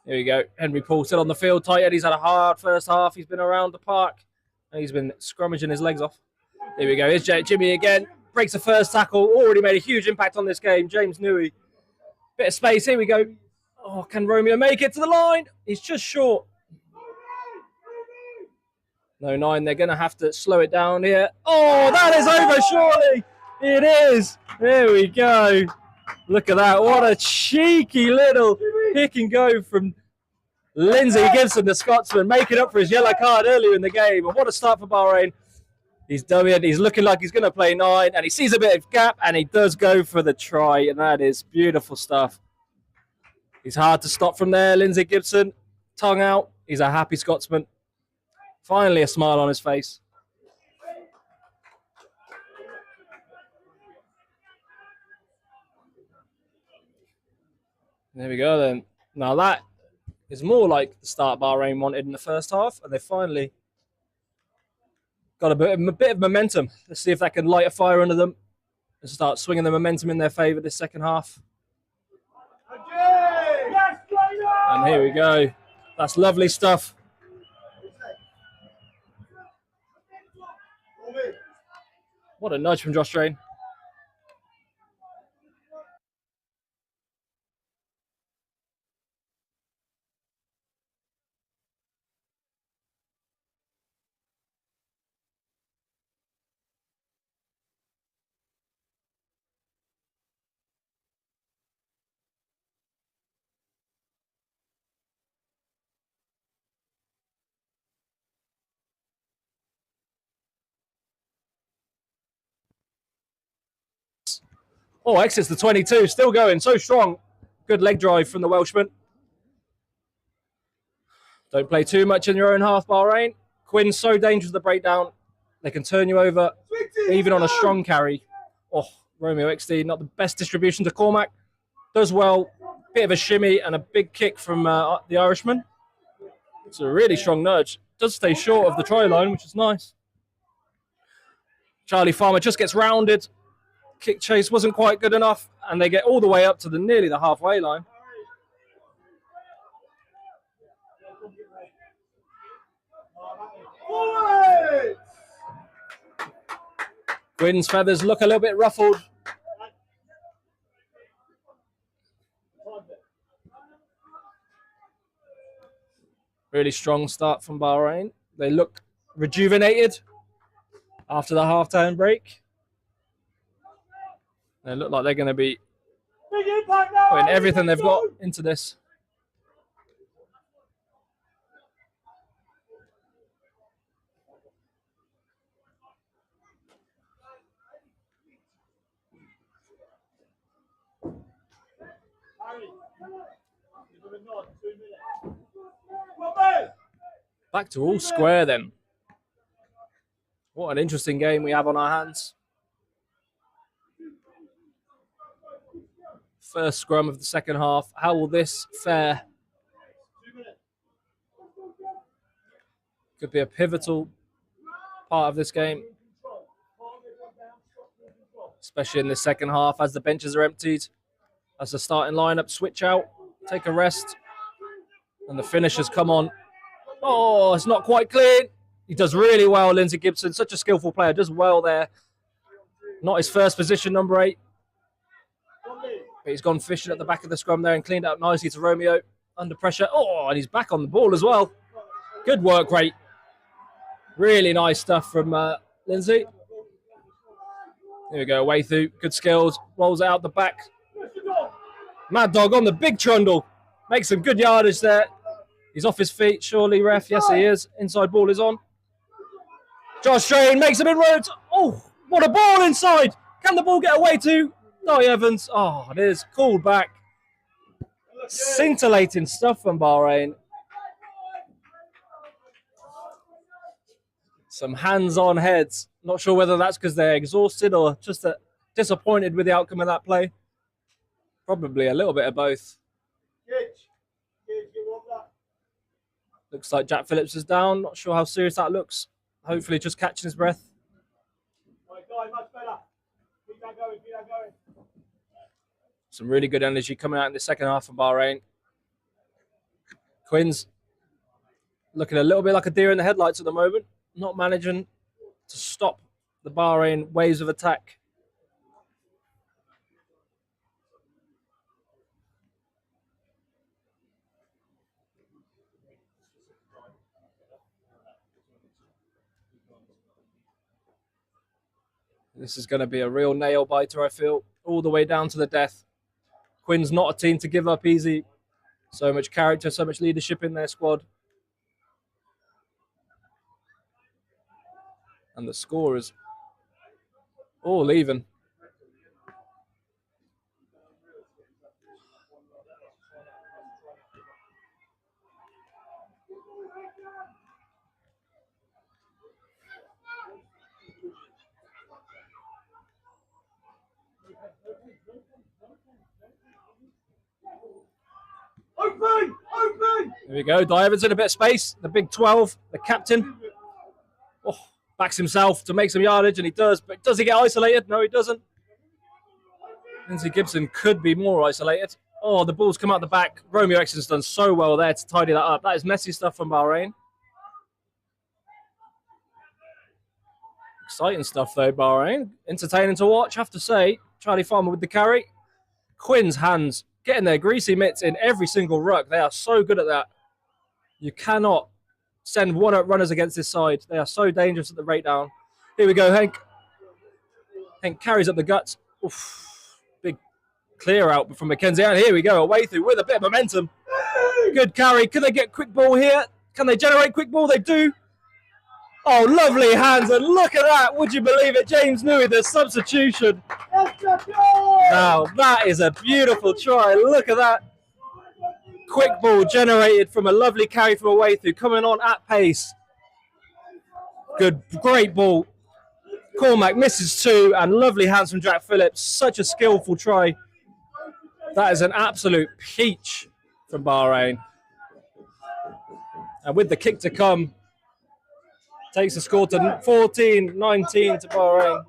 Here we go. Henry Paul still on the field. Tight end. He's had a hard first half. He's been around the park and he's been scrummaging his legs off. Here we go. Here's Jimmy again. Breaks the first tackle. Already made a huge impact on this game. James Newey. Bit of space. Here we go. Oh, can Romeo make it to the line? He's just short. No 9. They're going to have to slow it down here. Oh, that is over, surely. It is. There we go. Look at that. What a cheeky little pick and go from Lindsay Gibson, the Scotsman, making up for his yellow card earlier in the game. And what a start for Bahrain. He's dummied. He's looking like he's going to play 9. And he sees a bit of gap and he does go for the try. And that is beautiful stuff. He's hard to stop from there. Lindsay Gibson, tongue out. He's a happy Scotsman. Finally a smile on his face. There we go then. Now that is more like the start Bahrain wanted in the first half. And they finally got a bit of momentum. Let's see if that can light a fire under them and start swinging the momentum in their favour this second half. And here we go. That's lovely stuff. What a nudge from Josh Drain. Oh, exits the 22, still going, so strong. Good leg drive from the Welshman. Don't play too much in your own half, Bahrain. Quinn's so dangerous with the breakdown. They can turn you over, even on a strong carry. Oh, Romeo XD, not the best distribution to Cormac. Does well. Bit of a shimmy and a big kick from the Irishman. It's a really strong nudge. Does stay short of the try line, which is nice. Charlie Farmer just gets rounded. Kick chase wasn't quite good enough, and they get all the way up to nearly the halfway line. Quinn's feathers look a little bit ruffled. Really strong start from Bahrain. They look rejuvenated after the half-time break. They look like they're going to be putting everything they've got into this. Back to all square then. What an interesting game we have on our hands. First scrum of the second half. How will this fare? Could be a pivotal part of this game, especially in the second half as the benches are emptied, as the starting lineup switch out, take a rest, and the finishers come on. Oh, it's not quite clean. He does really well, Lindsay Gibson. Such a skillful player. Does well there. Not his first position, number 8. But he's gone fishing at the back of the scrum there and cleaned up nicely to Romeo. Under pressure. Oh, and he's back on the ball as well. Good work rate. Really nice stuff from Lindsay. Here we go, away through. Good skills. Rolls it out the back. Mad Dog on the big trundle. Makes some good yardage there. He's off his feet, surely, ref. Yes, he is. Inside ball is on. Josh Strain makes some inroads. Oh, what a ball inside. Can the ball get away to Dai Evans? Oh, it is called back. Scintillating stuff from Bahrain. Some hands-on heads. Not sure whether that's because they're exhausted or just disappointed with the outcome of that play. Probably a little bit of both. Looks like Jack Phillips is down. Not sure how serious that looks. Hopefully just catching his breath. Some really good energy coming out in the second half of Bahrain. Quinn's looking a little bit like a deer in the headlights at the moment. Not managing to stop the Bahrain waves of attack. This is going to be a real nail biter, I feel, all the way down to the death. Quinn's not a team to give up easy. So much character, so much leadership in their squad. And the score is all even. Open! Open! There we go. Dai Evans in a bit of space. The big 12, the captain. Oh, backs himself to make some yardage, and he does. But does he get isolated? No, he doesn't. Lindsay Gibson could be more isolated. Oh, the ball's come out the back. Romeo Exton's done so well there to tidy that up. That is messy stuff from Bahrain. Exciting stuff, though, Bahrain. Entertaining to watch, have to say. Charlie Farmer with the carry. Quinn's hands getting their greasy mitts in every single ruck. They are so good at that. You cannot send one-up runners against this side. They are so dangerous at the breakdown. Here we go, Henk. Henk carries up the guts. Oof. Big clear out from Mackenzie. And here we go, away through with a bit of momentum. Good carry. Can they get quick ball here? Can they generate quick ball? They do. Oh, lovely hands. And look at that. Would you believe it? James Newey, the substitution. Now, that is a beautiful try. Look at that. Quick ball generated from a lovely carry from away through, coming on at pace. Good, great ball. Cormac misses two, and lovely hands from Jack Phillips. Such a skillful try. That is an absolute peach from Bahrain. And with the kick to come, takes the score to 14-19 to Bahrain.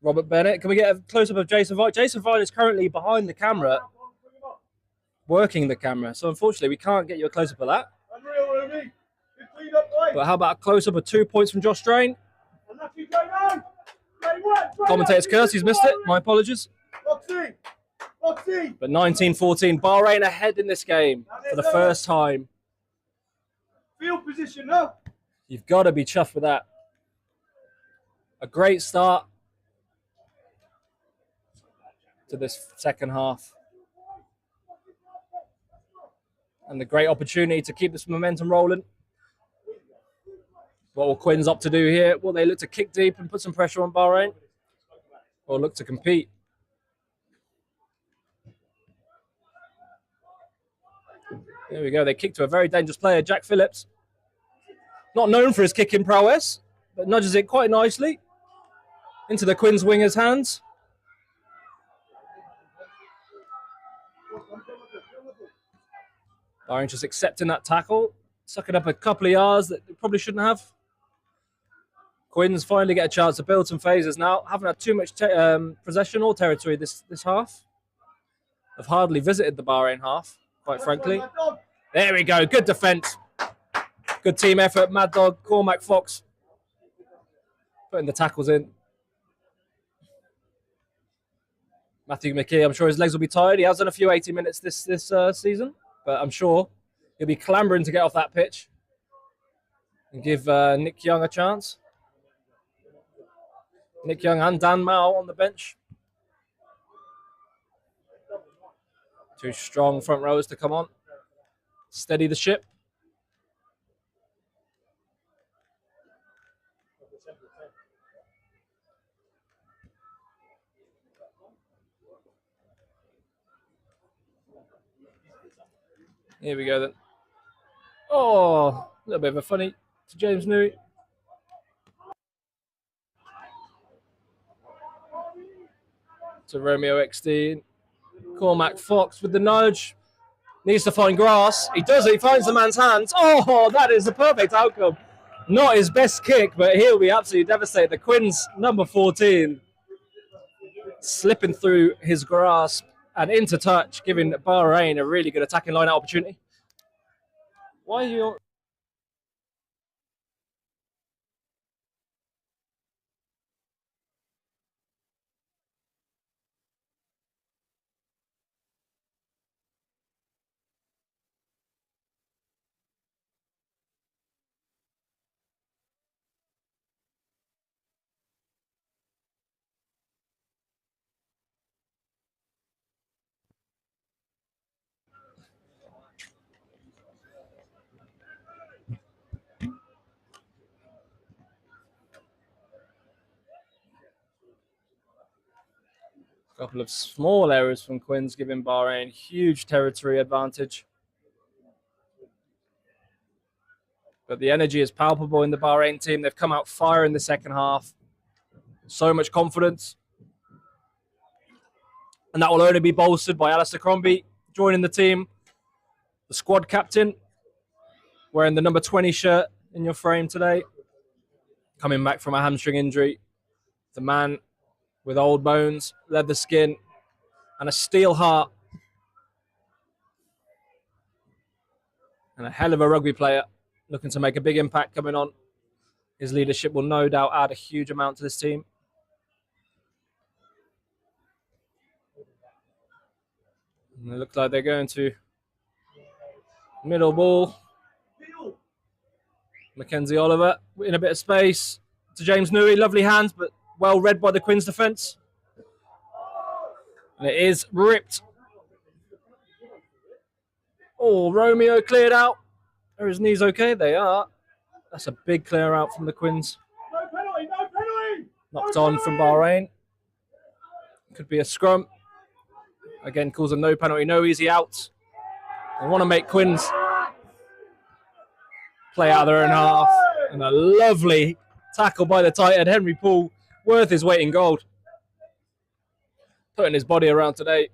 Robert Bennett, can we get a close-up of Jason Vine? Jason Vine is currently behind the camera, working the camera. So unfortunately, we can't get you a close-up of that. But how about a close-up of 2 points from Josh Drain? Commentator's curse, he's missed it. My apologies. But 19-14, Bahrain ahead in this game for the first time. Field position now. You've got to be chuffed with that. A great start to this second half. And the great opportunity to keep this momentum rolling. What will Quins opt to do here? Will they look to kick deep and put some pressure on Bahrain? Or look to compete? There we go. They kick to a very dangerous player, Jack Phillips. Not known for his kicking prowess, but nudges it quite nicely into the Quins winger's hands. Bahrain just accepting that tackle, sucking up a couple of yards that they probably shouldn't have. Quins finally get a chance to build some phases now. Haven't had too much possession or territory this half. Have hardly visited the Bahrain half, quite frankly. There we go. Good defence. Good team effort. Mad Dog, Cormac, Fox. Putting the tackles in. Matthew McKee, I'm sure his legs will be tired. He has done a few 80 minutes this season. But I'm sure he'll be clambering to get off that pitch and give Nick Young a chance. Nick Young and Dan Mao on the bench. Two strong front rowers to come on. Steady the ship. Here we go then. Oh, a little bit of a funny to James Newey. To Romeo XD. Cormac Fox with the nudge. Needs to find grass. He does it. He finds the man's hands. Oh, that is the perfect outcome. Not his best kick, but he'll be absolutely devastated. The Quins, number 14, slipping through his grasp and into touch, giving Bahrain a really good attacking line-out opportunity. Why are you... Couple of small errors from Quins, giving Bahrain huge territory advantage. But the energy is palpable in the Bahrain team. They've come out fire in the second half. So much confidence. And that will only be bolstered by Alistair Crombie joining the team. The squad captain, wearing the number 20 shirt in your frame today. Coming back from a hamstring injury. The man with old bones, leather skin, and a steel heart. And a hell of a rugby player, looking to make a big impact coming on. His leadership will no doubt add a huge amount to this team. And it looks like they're going to middle ball. Mackenzie Oliver in a bit of space to James Newey. Lovely hands, but well read by the Quins defence. And it is ripped. Oh, Romeo cleared out. Are his knees okay? They are. That's a big clear out from the Quins. No penalty, no penalty! Knocked on from Bahrain. Could be a scrum. Again, calls a no penalty, no easy outs. They want to make Quins play out of their own half. And a lovely tackle by the tight end, Henry Poole, worth his weight in gold. Putting his body around today.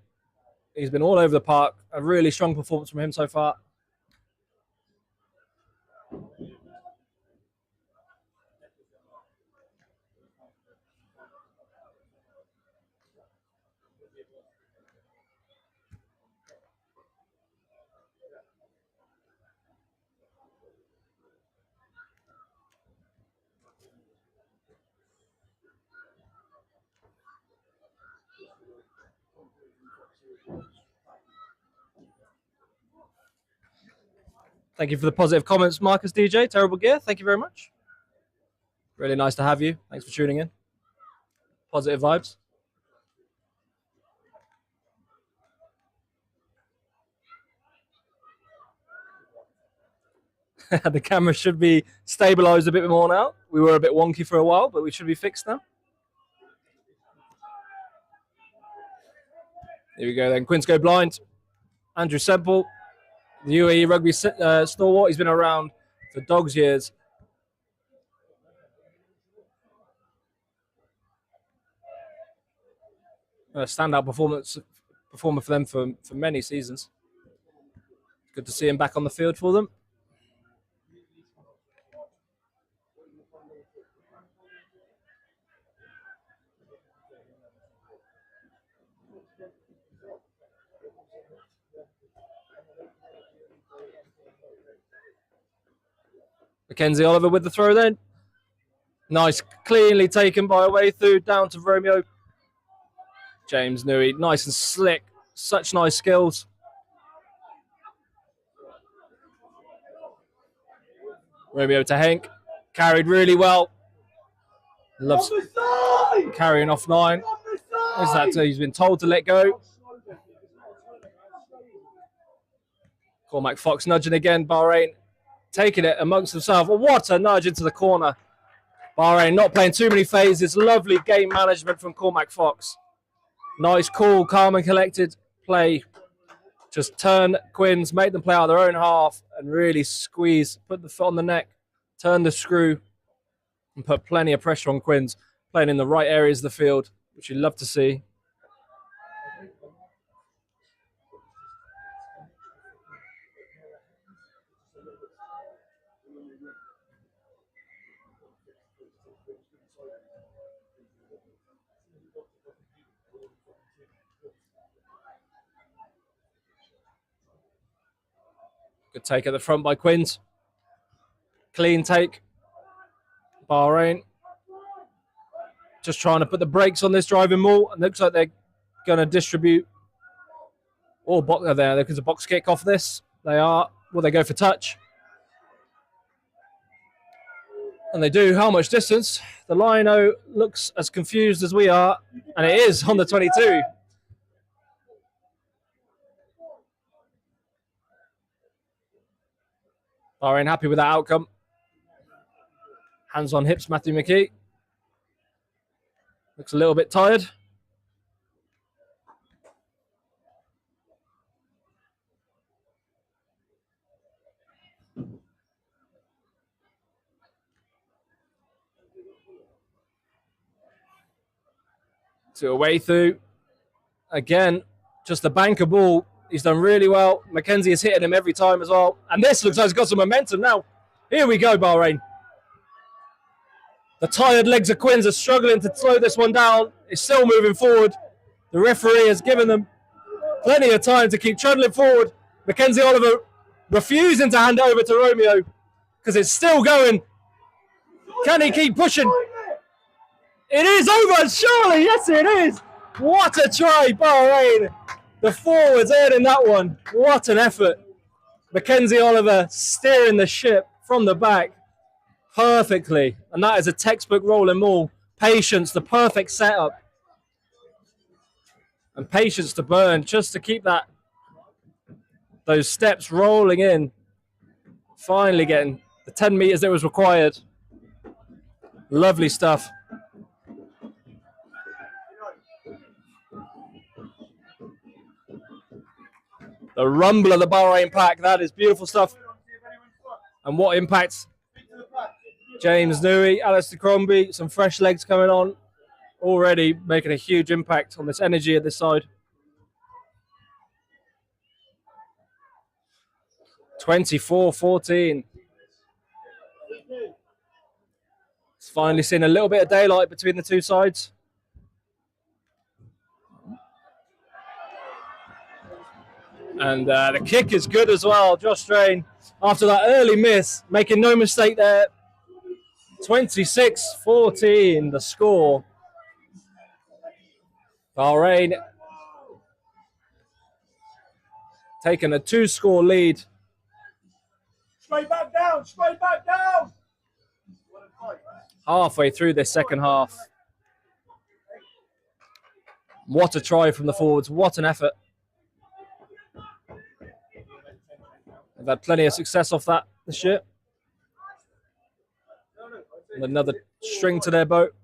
He's been all over the park. A really strong performance from him so far. Thank you for the positive comments, Marcus DJ. Terrible gear. Thank you very much. Really nice to have you. Thanks for tuning in. Positive vibes. The camera should be stabilized a bit more now. We were a bit wonky for a while, but we should be fixed now. Here we go then. Quins go blind. Andrew Semple, the UAE rugby stalwart. He's been around for dog's years. A standout performer for them for many seasons. Good to see him back on the field for them. Mackenzie Oliver with the throw then. Nice, cleanly taken by a way through down to Romeo. James Newey, nice and slick. Such nice skills. Romeo to Henk. Carried really well. Loves carrying off 9. Is that he's been told to let go. Cormac Fox nudging again. Bahrain taking it amongst themselves. What a nudge into the corner. Bahrain not playing too many phases. Lovely game management from Cormac Fox. Nice, cool, calm and collected play. Just turn Quins, make them play out of their own half and really squeeze, put the foot on the neck, turn the screw and put plenty of pressure on Quins, playing in the right areas of the field, which you love to see. Good take at the front by Quins. Clean take. Bahrain just trying to put the brakes on this driving maul. It looks like they're going to distribute. Or there's a box kick off this. They are. Will they go for touch? And they do. How much distance? The Lino looks as confused as we are. And it is on the 22. Bahrain happy with that outcome. Hands on hips, Matthew McKee. Looks a little bit tired. To a way through. Again, just a banker ball. He's done really well. Mackenzie is hitting him every time as well. And this looks like it's got some momentum now. Here we go, Bahrain. The tired legs of Quins are struggling to slow this one down. It's still moving forward. The referee has given them plenty of time to keep trundling forward. Mackenzie Oliver refusing to hand over to Romeo because it's still going. Can he keep pushing? It is over, surely. Yes, it is. What a try, Bahrain. The forwards earning that one. What an effort. Mackenzie Oliver steering the ship from the back perfectly. And that is a textbook rolling maul. Patience, the perfect setup. And patience to burn just to keep those steps rolling in. Finally getting the 10 meters that was required. Lovely stuff. The rumble of the Bahrain pack, that is beautiful stuff. And what impact? James Newey, Alistair Crombie, some fresh legs coming on. Already making a huge impact on this energy at this side. 24-14. It's finally seen a little bit of daylight between the two sides. And the kick is good as well. Josh Strain, after that early miss, making no mistake there. 26-14, the score. Bahrain taking a 2-score lead. Straight back down, straight back down. Halfway through this second half. What a try from the forwards. What an effort. They've had plenty of success off that this year. And another string to their boat.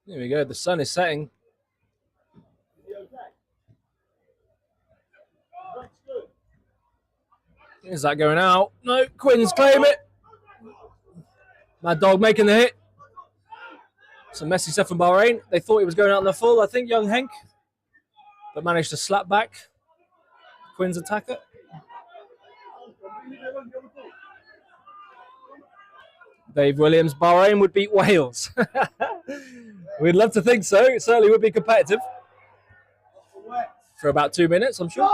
There we go. The sun is setting. Is that going out? No, Quinn's claim it. Mad Dog making the hit. Some messy stuff from Bahrain. They thought he was going out in the full, I think, young Henk. But managed to slap back Quinn's attacker. Dave Williams, Bahrain would beat Wales. We'd love to think so. It certainly would be competitive. For about 2 minutes, I'm sure.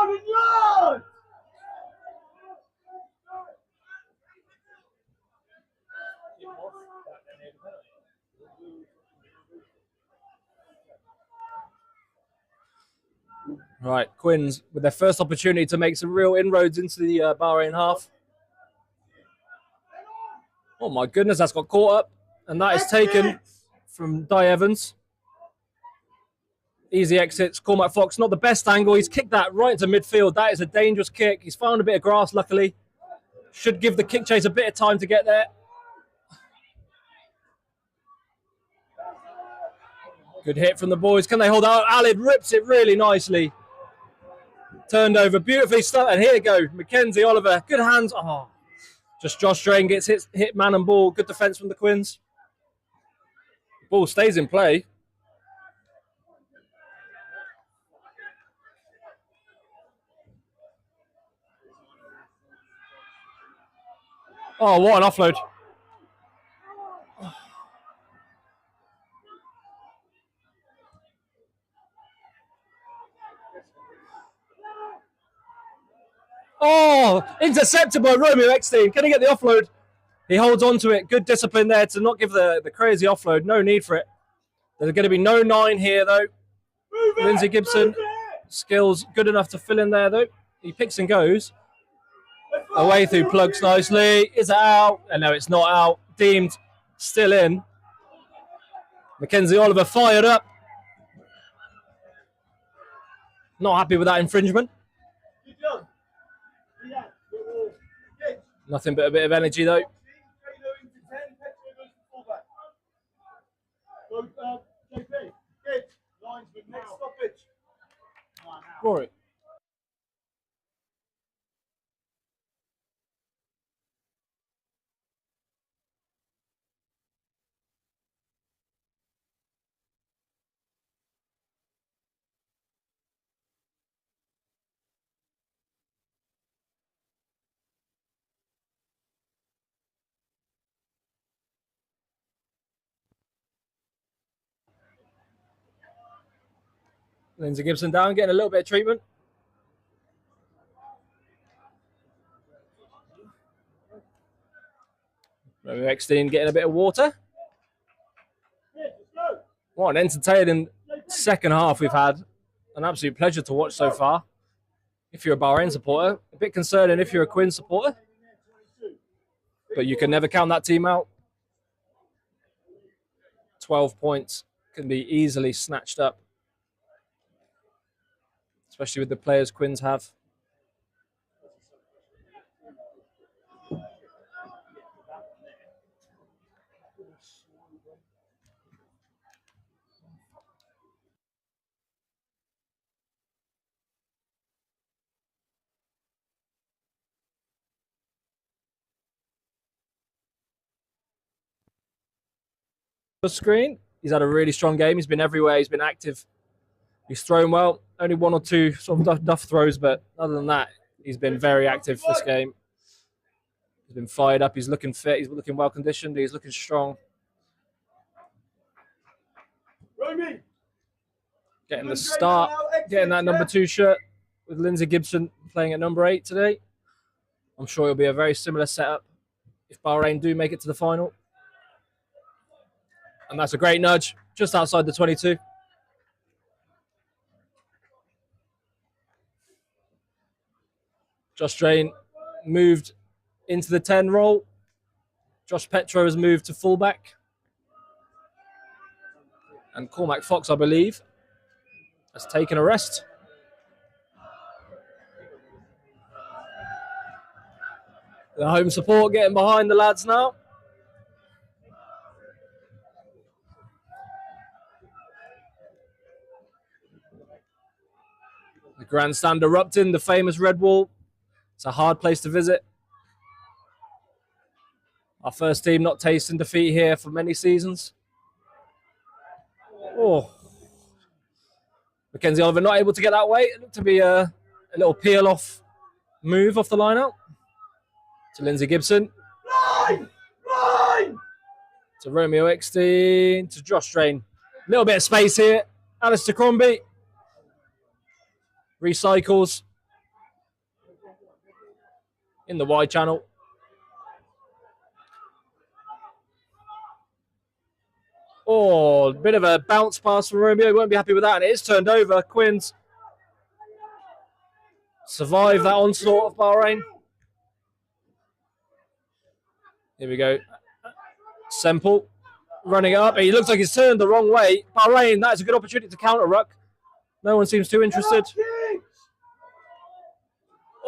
Right, Quins with their first opportunity to make some real inroads into the Bahrain half. Oh my goodness, that's got caught up. And that is taken from Di Evans. Easy exits. Cormac Fox, not the best angle. He's kicked that right into midfield. That is a dangerous kick. He's found a bit of grass, luckily. Should give the kick chase a bit of time to get there. Good hit from the boys. Can they hold out? Alid rips it really nicely. Turned over beautifully. And here they go. Mackenzie Oliver. Good hands. Oh, just Josh Strain gets hit man and ball. Good defence from the Quins. Ball stays in play. Oh, what an offload. Oh, intercepted by Romeo Eckstein. Can he get the offload? He holds on to it. Good discipline there to not give the crazy offload. No need for it. There's going to be no 9 here, though. Lindsay Gibson, skills good enough to fill in there, though. He picks and goes. Away through plugs nicely. Is it out? And no, it's not out. Deemed still in. Mackenzie Oliver fired up. Not happy with that infringement. Nothing but a bit of energy, though. Rory. Lindsay Gibson down, getting a little bit of treatment. Romeo Eckstein getting a bit of water. What an entertaining second half we've had. An absolute pleasure to watch so far. If you're a Bahrain supporter, a bit concerning if you're a Quinn supporter. but you can never count that team out. 12 points can be easily snatched up, especially with the players Quins have. Screen. He's had a really strong game. He's been everywhere. He's been active. He's thrown well. Only one or two sort of duff throws, but other than that, he's been very active this game. He's been fired up. He's looking fit. He's looking well conditioned. He's looking strong. Getting the start. Getting that number 2 shirt with Lindsay Gibson playing at number 8 today. I'm sure it'll be a very similar setup if Bahrain do make it to the final. And that's a great nudge, just outside the 22. Josh Drain moved into the 10 role. Josh Petro has moved to fullback. And Cormac Fox, I believe, has taken a rest. The home support getting behind the lads now. The grandstand erupting, the famous Red Wall. It's a hard place to visit. Our first team not tasting defeat here for many seasons. Oh. Mackenzie Oliver not able to get that way. It looked to be a little peel-off move off the line-out. To Lindsay Gibson. Line! Line! To Romeo Eckstein. To Josh Drain. A little bit of space here. Alistair Crombie. Recycles. In the wide channel. Oh, a bit of a bounce pass from Romeo. Won't be happy with that. And it is turned over. Quins survive that onslaught of Bahrain. Here we go. Semple running up. He looks like he's turned the wrong way. Bahrain, that is a good opportunity to counter ruck. No one seems too interested.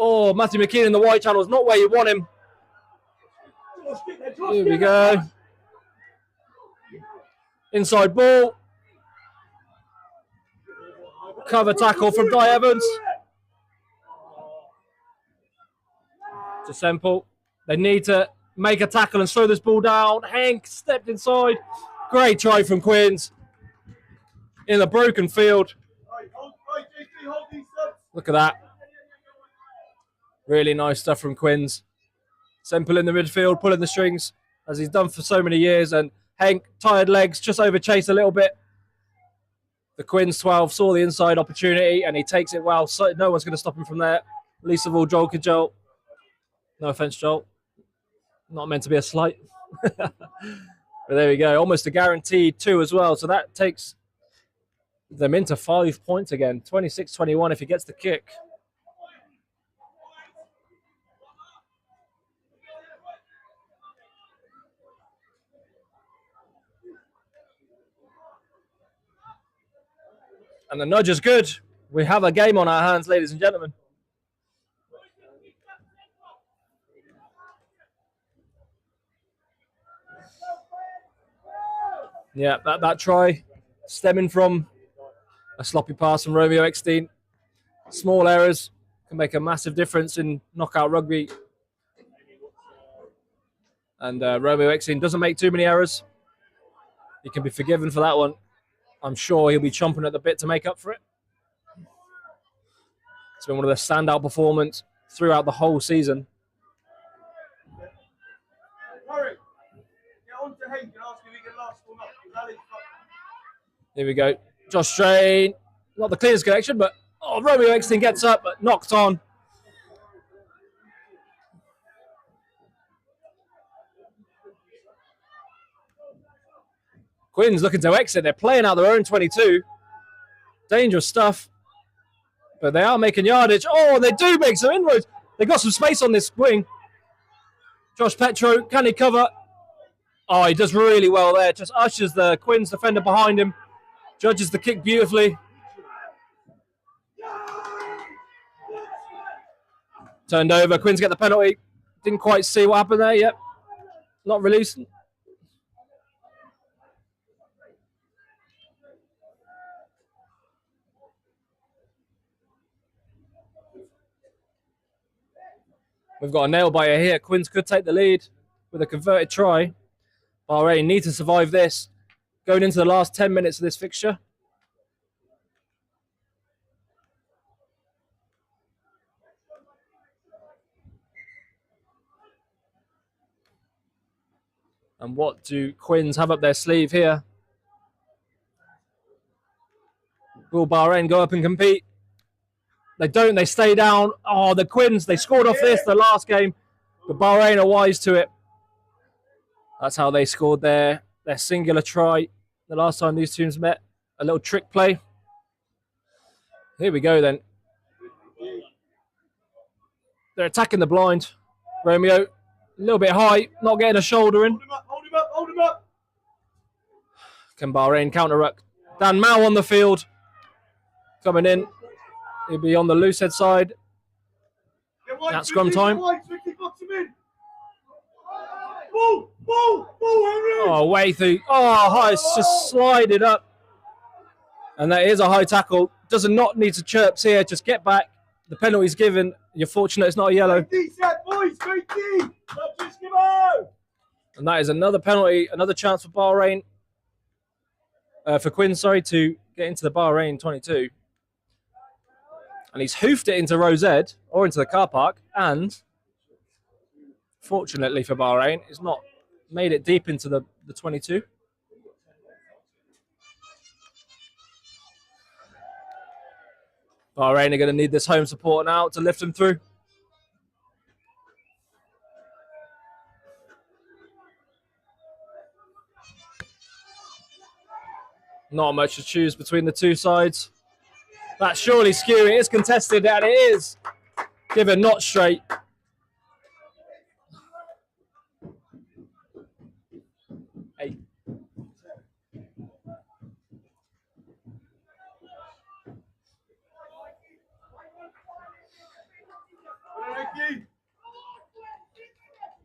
Oh, Matthew McKean in the wide channel is not where you want him. Here we go. Inside ball. Cover tackle from Di Evans. To Semple. They need to make a tackle and slow this ball down. Hank stepped inside. Great try from Quins. In a broken field. Look at that. Really nice stuff from Quins. Semple in the midfield, pulling the strings, as he's done for so many years. And Hank, tired legs, just overchased a little bit. The Quins 12 saw the inside opportunity, and he takes it well. So no one's going to stop him from there. Least of all, Joel Kajol. No offense, Joel. Not meant to be a slight. But there we go. Almost a guaranteed 2 as well. So that takes them into 5 points again. 26-21 if he gets the kick. And the nudge is good. We have a game on our hands, ladies and gentlemen. Yeah, that try stemming from a sloppy pass from Romeo Eckstein. Small errors can make a massive difference in knockout rugby. And Romeo Eckstein doesn't make too many errors. He can be forgiven for that one. I'm sure he'll be chomping at the bit to make up for it. It's been one of the standout performances throughout the whole season. Hurry. Get on to Hank and ask if he can last or not. Here we go. Josh Strain. Not the clearest connection, but Romeo Eckstein gets up, but knocked on. Quins looking to exit. They're playing out their own 22. Dangerous stuff. But they are making yardage. Oh, they do make some inroads. They've got some space on this wing. Josh Petro, can he cover? Oh, he does really well there. Just ushers the Quins defender behind him. Judges the kick beautifully. Turned over. Quins get the penalty. Didn't quite see what happened there yet. Not releasing. We've got a nail biter here. Quins could take the lead with a converted try. Bahrain need to survive this. Going into the last 10 minutes of this fixture. And what do Quins have up their sleeve here? Will Bahrain go up and compete? They don't. They stay down. Oh, the Quins, they scored off this the last game. But Bahrain are wise to it. That's how they scored their singular try the last time these teams met. A little trick play. Here we go then. They're attacking the blind. Romeo, a little bit high, not getting a shoulder in. Hold him up, hold him up, hold him up. Can Bahrain counter-ruck? Dan Mao on the field. Coming in. He'll be on the loose head side. At scrum time. Oh, way through. Oh, it's just slided up. And that is a high tackle. Does not need to chirps here. Just get back. The penalty's given. You're fortunate it's not a yellow. And that is another penalty, another chance for Bahrain. For Quinn, sorry, to get into the Bahrain 22. And he's hoofed it into Rosette or into the car park. And fortunately for Bahrain, it's not made it deep into the 22. Bahrain are going to need this home support now to lift them through. Not much to choose between the two sides. That's surely skewing. It's contested, and it is given not straight. Eight.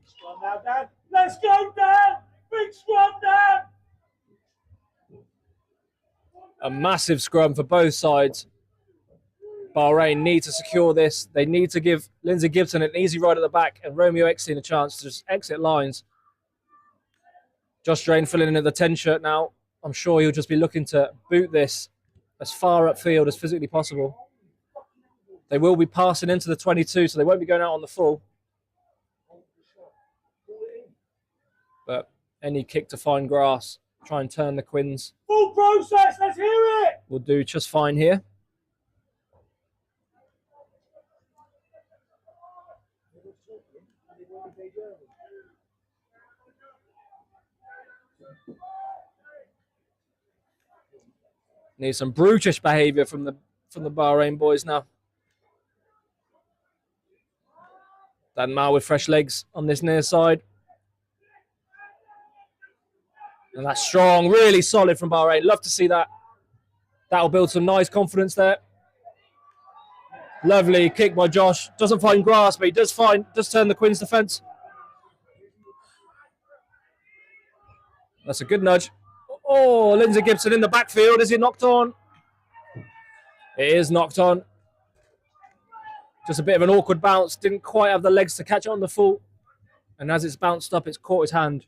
Scrum now, Dan. Let's go, Dan. Big scrum, Dan. A massive scrum for both sides. Bahrain need to secure this. They need to give Lindsay Gibson an easy ride at the back and Romeo Exine a chance to just exit lines. Josh Drain filling in at the 10 shirt now. I'm sure he'll just be looking to boot this as far upfield as physically possible. They will be passing into the 22, so they won't be going out on the full. But any kick to find grass, try and turn the Quins. Full process, let's hear it. Will do just fine here. Need some brutish behaviour from the Bahrain boys now. Dan Mao with fresh legs on this near side. And that's strong, really solid from Bahrain. Love to see that. That'll build some nice confidence there. Lovely kick by Josh. Doesn't find grass, but he does turn the Quins defence. That's a good nudge. Oh, Lindsay Gibson in the backfield. Is he knocked on? It is knocked on. Just a bit of an awkward bounce. Didn't quite have the legs to catch it on the full. And as it's bounced up, it's caught his hand.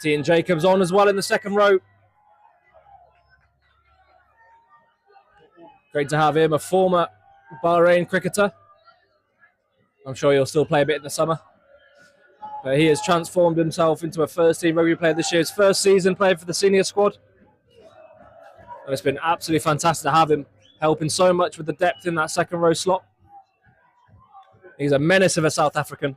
Ian Jacobs on as well in the second row. Great to have him, a former Bahrain cricketer. I'm sure he'll still play a bit in the summer. But he has transformed himself into a first-team rugby player this year. His first season playing for the senior squad. And it's been absolutely fantastic to have him, helping so much with the depth in that second row slot. He's a menace of a South African.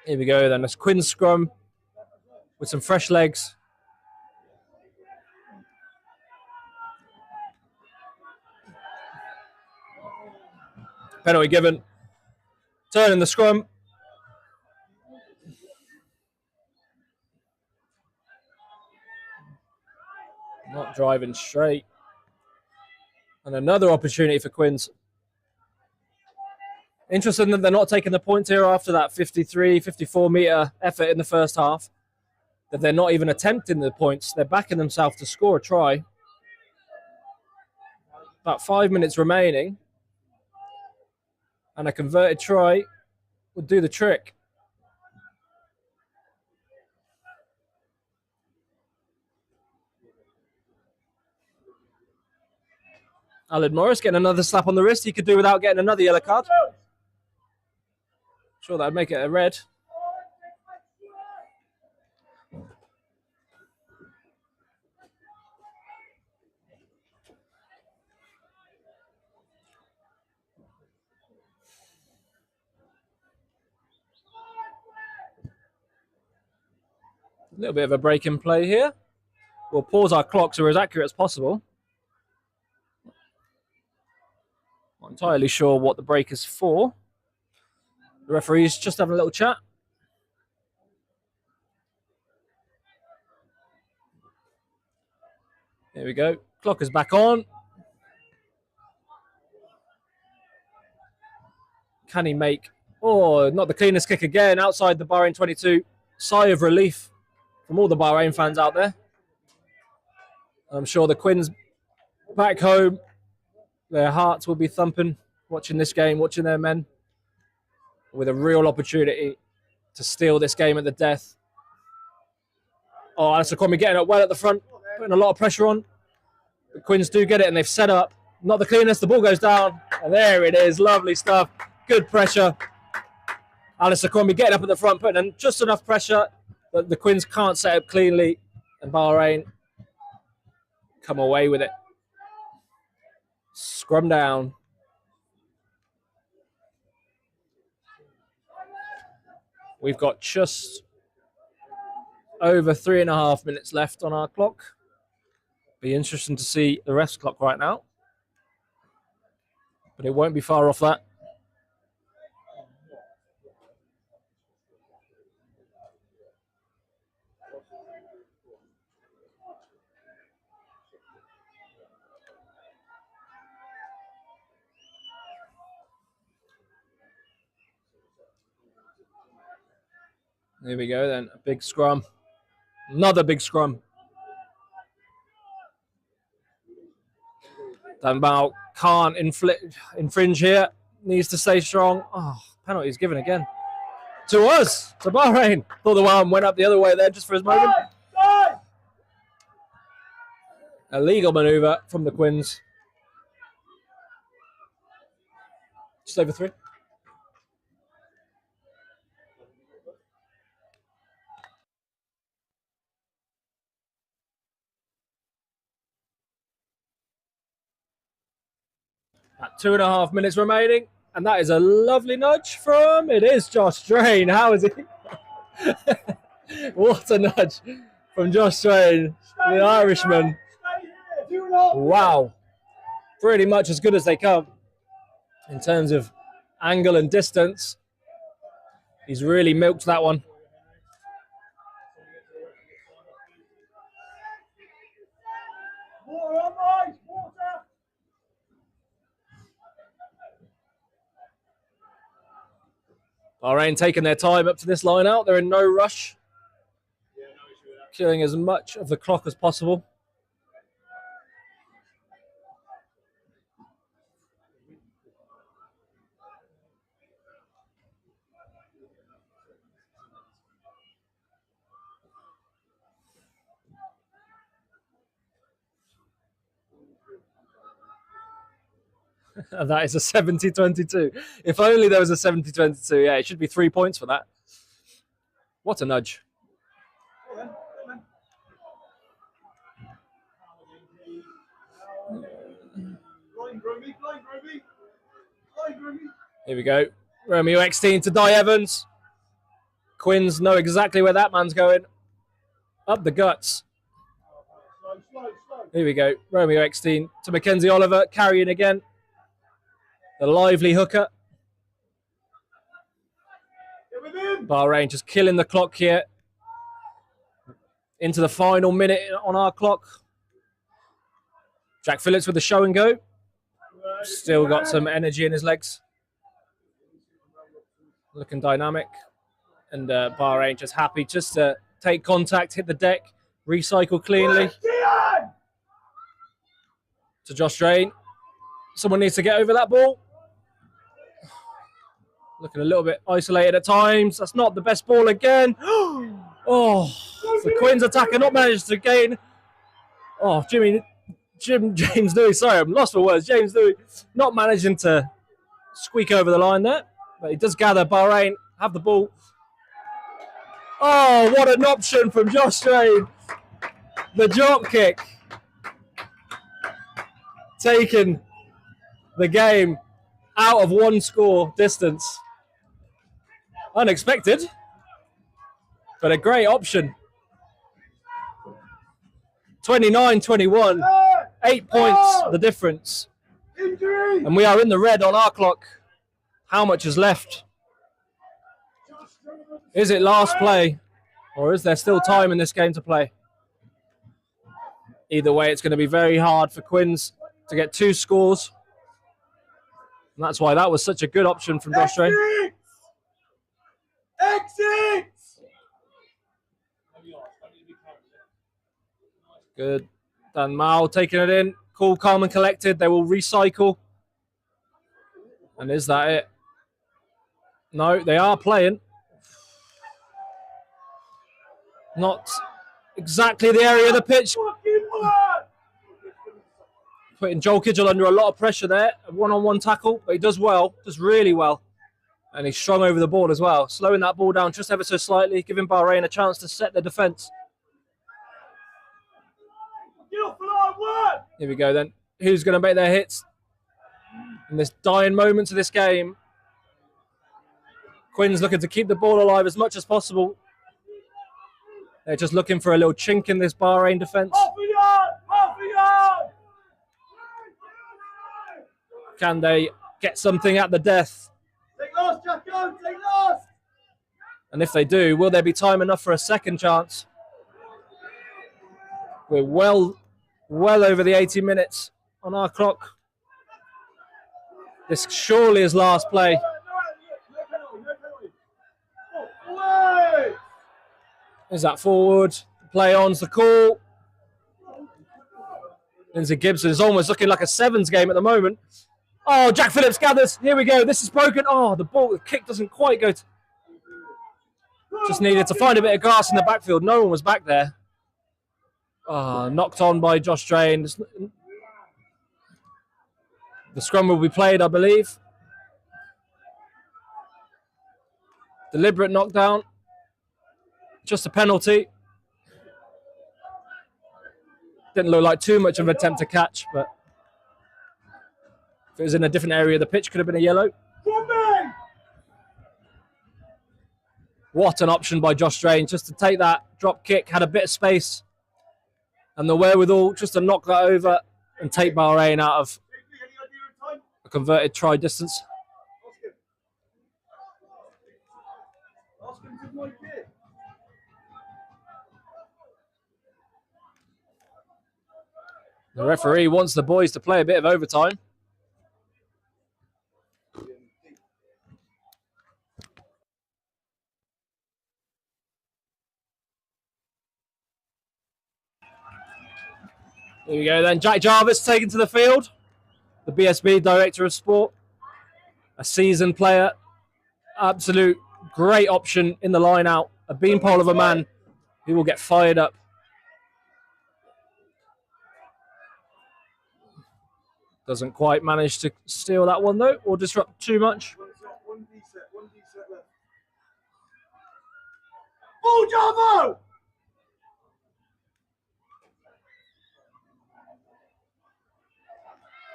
Here we go then. It's Quins scrum with some fresh legs. Penalty given. Turn in the scrum. Not driving straight. And another opportunity for Quins. Interesting that they're not taking the points here after that 53, 54 metre effort in the first half. That they're not even attempting the points. They're backing themselves to score a try. About 5 minutes remaining. And a converted try would do the trick. Alan Morris getting another slap on the wrist. He could do without getting another yellow card. Sure, that would make it a red. A little bit of a break in play here. We'll pause our clock so we're as accurate as possible. Not entirely sure what the break is for. The referee's just having a little chat. There we go. Clock is back on. Can he make... Oh, not the cleanest kick again. Outside the Bahrain 22. Sigh of relief from all the Bahrain fans out there. I'm sure the Quins back home, their hearts will be thumping watching this game, watching their men with a real opportunity to steal this game at the death. Oh, Alistair Cromie getting up well at the front, putting a lot of pressure on. The Quins do get it, and they've set up. Not the cleanest. The ball goes down, and there it is. Lovely stuff. Good pressure. Alistair Cromie getting up at the front, putting in just enough pressure that the Quins can't set up cleanly, and Bahrain come away with it. Scrum down. We've got just over 3.5 minutes left on our clock. Be interesting to see the ref's clock right now. But it won't be far off that. There we go then, a big scrum. Another big scrum. Danbao can't infringe here. Needs to stay strong. Oh, penalty is given again. To us, to Bahrain. Thought the arm went up the other way there just for his moment. A legal manoeuvre from the Quins. Just over 3. At 2.5 minutes remaining, and that is a lovely nudge from, it is Josh Drain. How is it? What a nudge from Josh Drain, the Irishman. Wow. Pretty much as good as they come in terms of angle and distance. He's really milked that one. Bahrain taking their time up to this line out. They're in no rush. Killing as much of the clock as possible. And that is a 70-22. If only there was a 70-22. Yeah, it should be 3 points for that. What a nudge. Here we go. Romeo X-Team to Di Evans. Quins know exactly where that man's going. Up the guts. Slow. Here we go. Romeo Eckstein to Mackenzie Oliver. Carrying again. The lively hooker. Get with him. Bahrain just killing the clock here. Into the final minute on our clock. Jack Phillips with the show and go. Still got some energy in his legs. Looking dynamic. And Bahrain just happy just to take contact, hit the deck, recycle cleanly. To Josh Drain. Someone needs to get over that ball. Looking a little bit isolated at times. That's not the best ball again. Oh, the Quins attacker not managed to gain. Oh, James Dewey, sorry, I'm lost for words. James Dewey not managing to squeak over the line there. But he does gather. Bahrain have the ball. Oh, what an option from Josh Drain. The drop kick. Taking the game out of one score distance. Unexpected, but a great option. 29-21, 8 points the difference. Injury. And we are in the red on our clock. How much is left? Is it last play, or is there still time in this game to play? Either way, it's going to be very hard for Quins to get 2 scores. And that's why that was such a good option from Josh Drain. Exit! Good. Dan Mao taking it in. Cool, calm and collected. They will recycle. And is that it? No, they are playing. Not exactly the area of the pitch. Putting Joel Kidgel under a lot of pressure there. A one-on-one tackle, but he does well. Does really well. And he's strong over the ball as well. Slowing that ball down just ever so slightly, giving Bahrain a chance to set their defence. Here we go then. Who's going to make their hits in this dying moments of this game? Quins looking to keep the ball alive as much as possible. They're just looking for a little chink in this Bahrain defence. Half a yard! Can they get something at the death? Take last, Jacko! Take last! And if they do, will there be time enough for a second chance? We're well over the 80 minutes on our clock. This surely is last play. Is that forward? Play on's the call. Lindsay Gibson is almost looking like a sevens game at the moment. Oh, Jack Phillips gathers. Here we go. This is broken. Oh, the kick doesn't quite go. Just needed to find a bit of grass in the backfield. No one was back there. Knocked on by Josh Drain. The scrum will be played, I believe. Deliberate knockdown. Just a penalty. Didn't look like too much of an attempt to catch, but if it was in a different area of the pitch, could have been a yellow. What an option by Josh Drain, just to take that drop kick, had a bit of space and the wherewithal just to knock that over and take Bahrain out of a converted try distance. The referee wants the boys to play a bit of overtime. Here we go then. Jack Jarvis taken to the field. The BSB Director of Sport. A seasoned player. Absolute great option in the line out. A beanpole of a man who will get fired up. Doesn't quite manage to steal that one though, or disrupt too much. One D set left. Oh, Javo!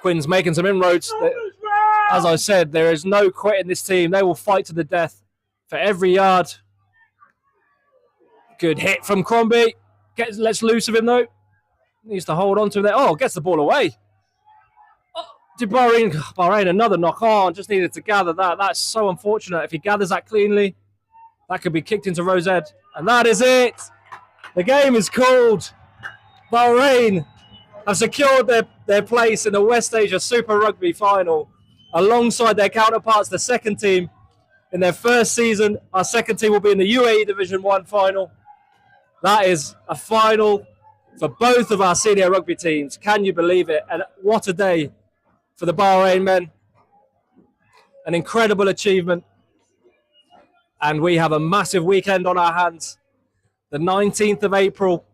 Quinn's making some inroads. As I said, there is no quit in this team. They will fight to the death for every yard Good hit from Crombie. Lets loose of him, though. Needs to hold on to him there. Oh, gets the ball away. Did Bahrain another knock on? Just needed to gather that. That's so unfortunate. If he gathers that cleanly, that could be kicked into Rosette. And that is it. The game is called. Bahrain have secured their place in the West Asia Super Rugby final alongside their counterparts, the second team, in their first season. Our second team will be in the UAE Division 1 final. That is a final for both of our senior rugby teams. Can you believe it? And what a day for the Bahrain men. An incredible achievement. And we have a massive weekend on our hands. The 19th of April,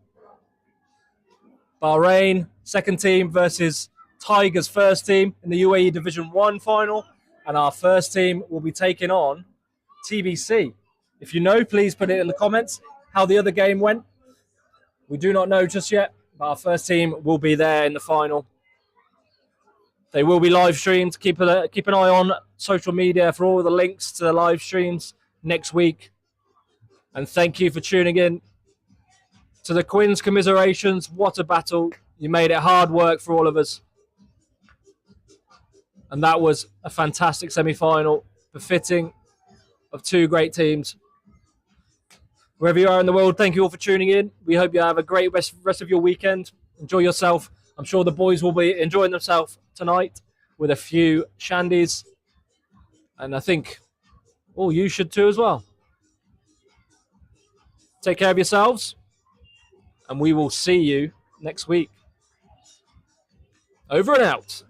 Bahrain second team versus Tigers first team in the UAE Division 1 final. And our first team will be taking on TBC. If you know, please put it in the comments how the other game went. We do not know just yet, but our first team will be there in the final. They will be live streamed. Keep an eye on social media for all the links to the live streams next week. And thank you for tuning in. To the Quins, commiserations. What a battle. You made it hard work for all of us. And that was a fantastic semi-final, befitting of two great teams. Wherever you are in the world, thank you all for tuning in. We hope you have a great rest of your weekend. Enjoy yourself. I'm sure the boys will be enjoying themselves tonight with a few shandies. And I think all you should too as well. Take care of yourselves. And we will see you next week. Over and out.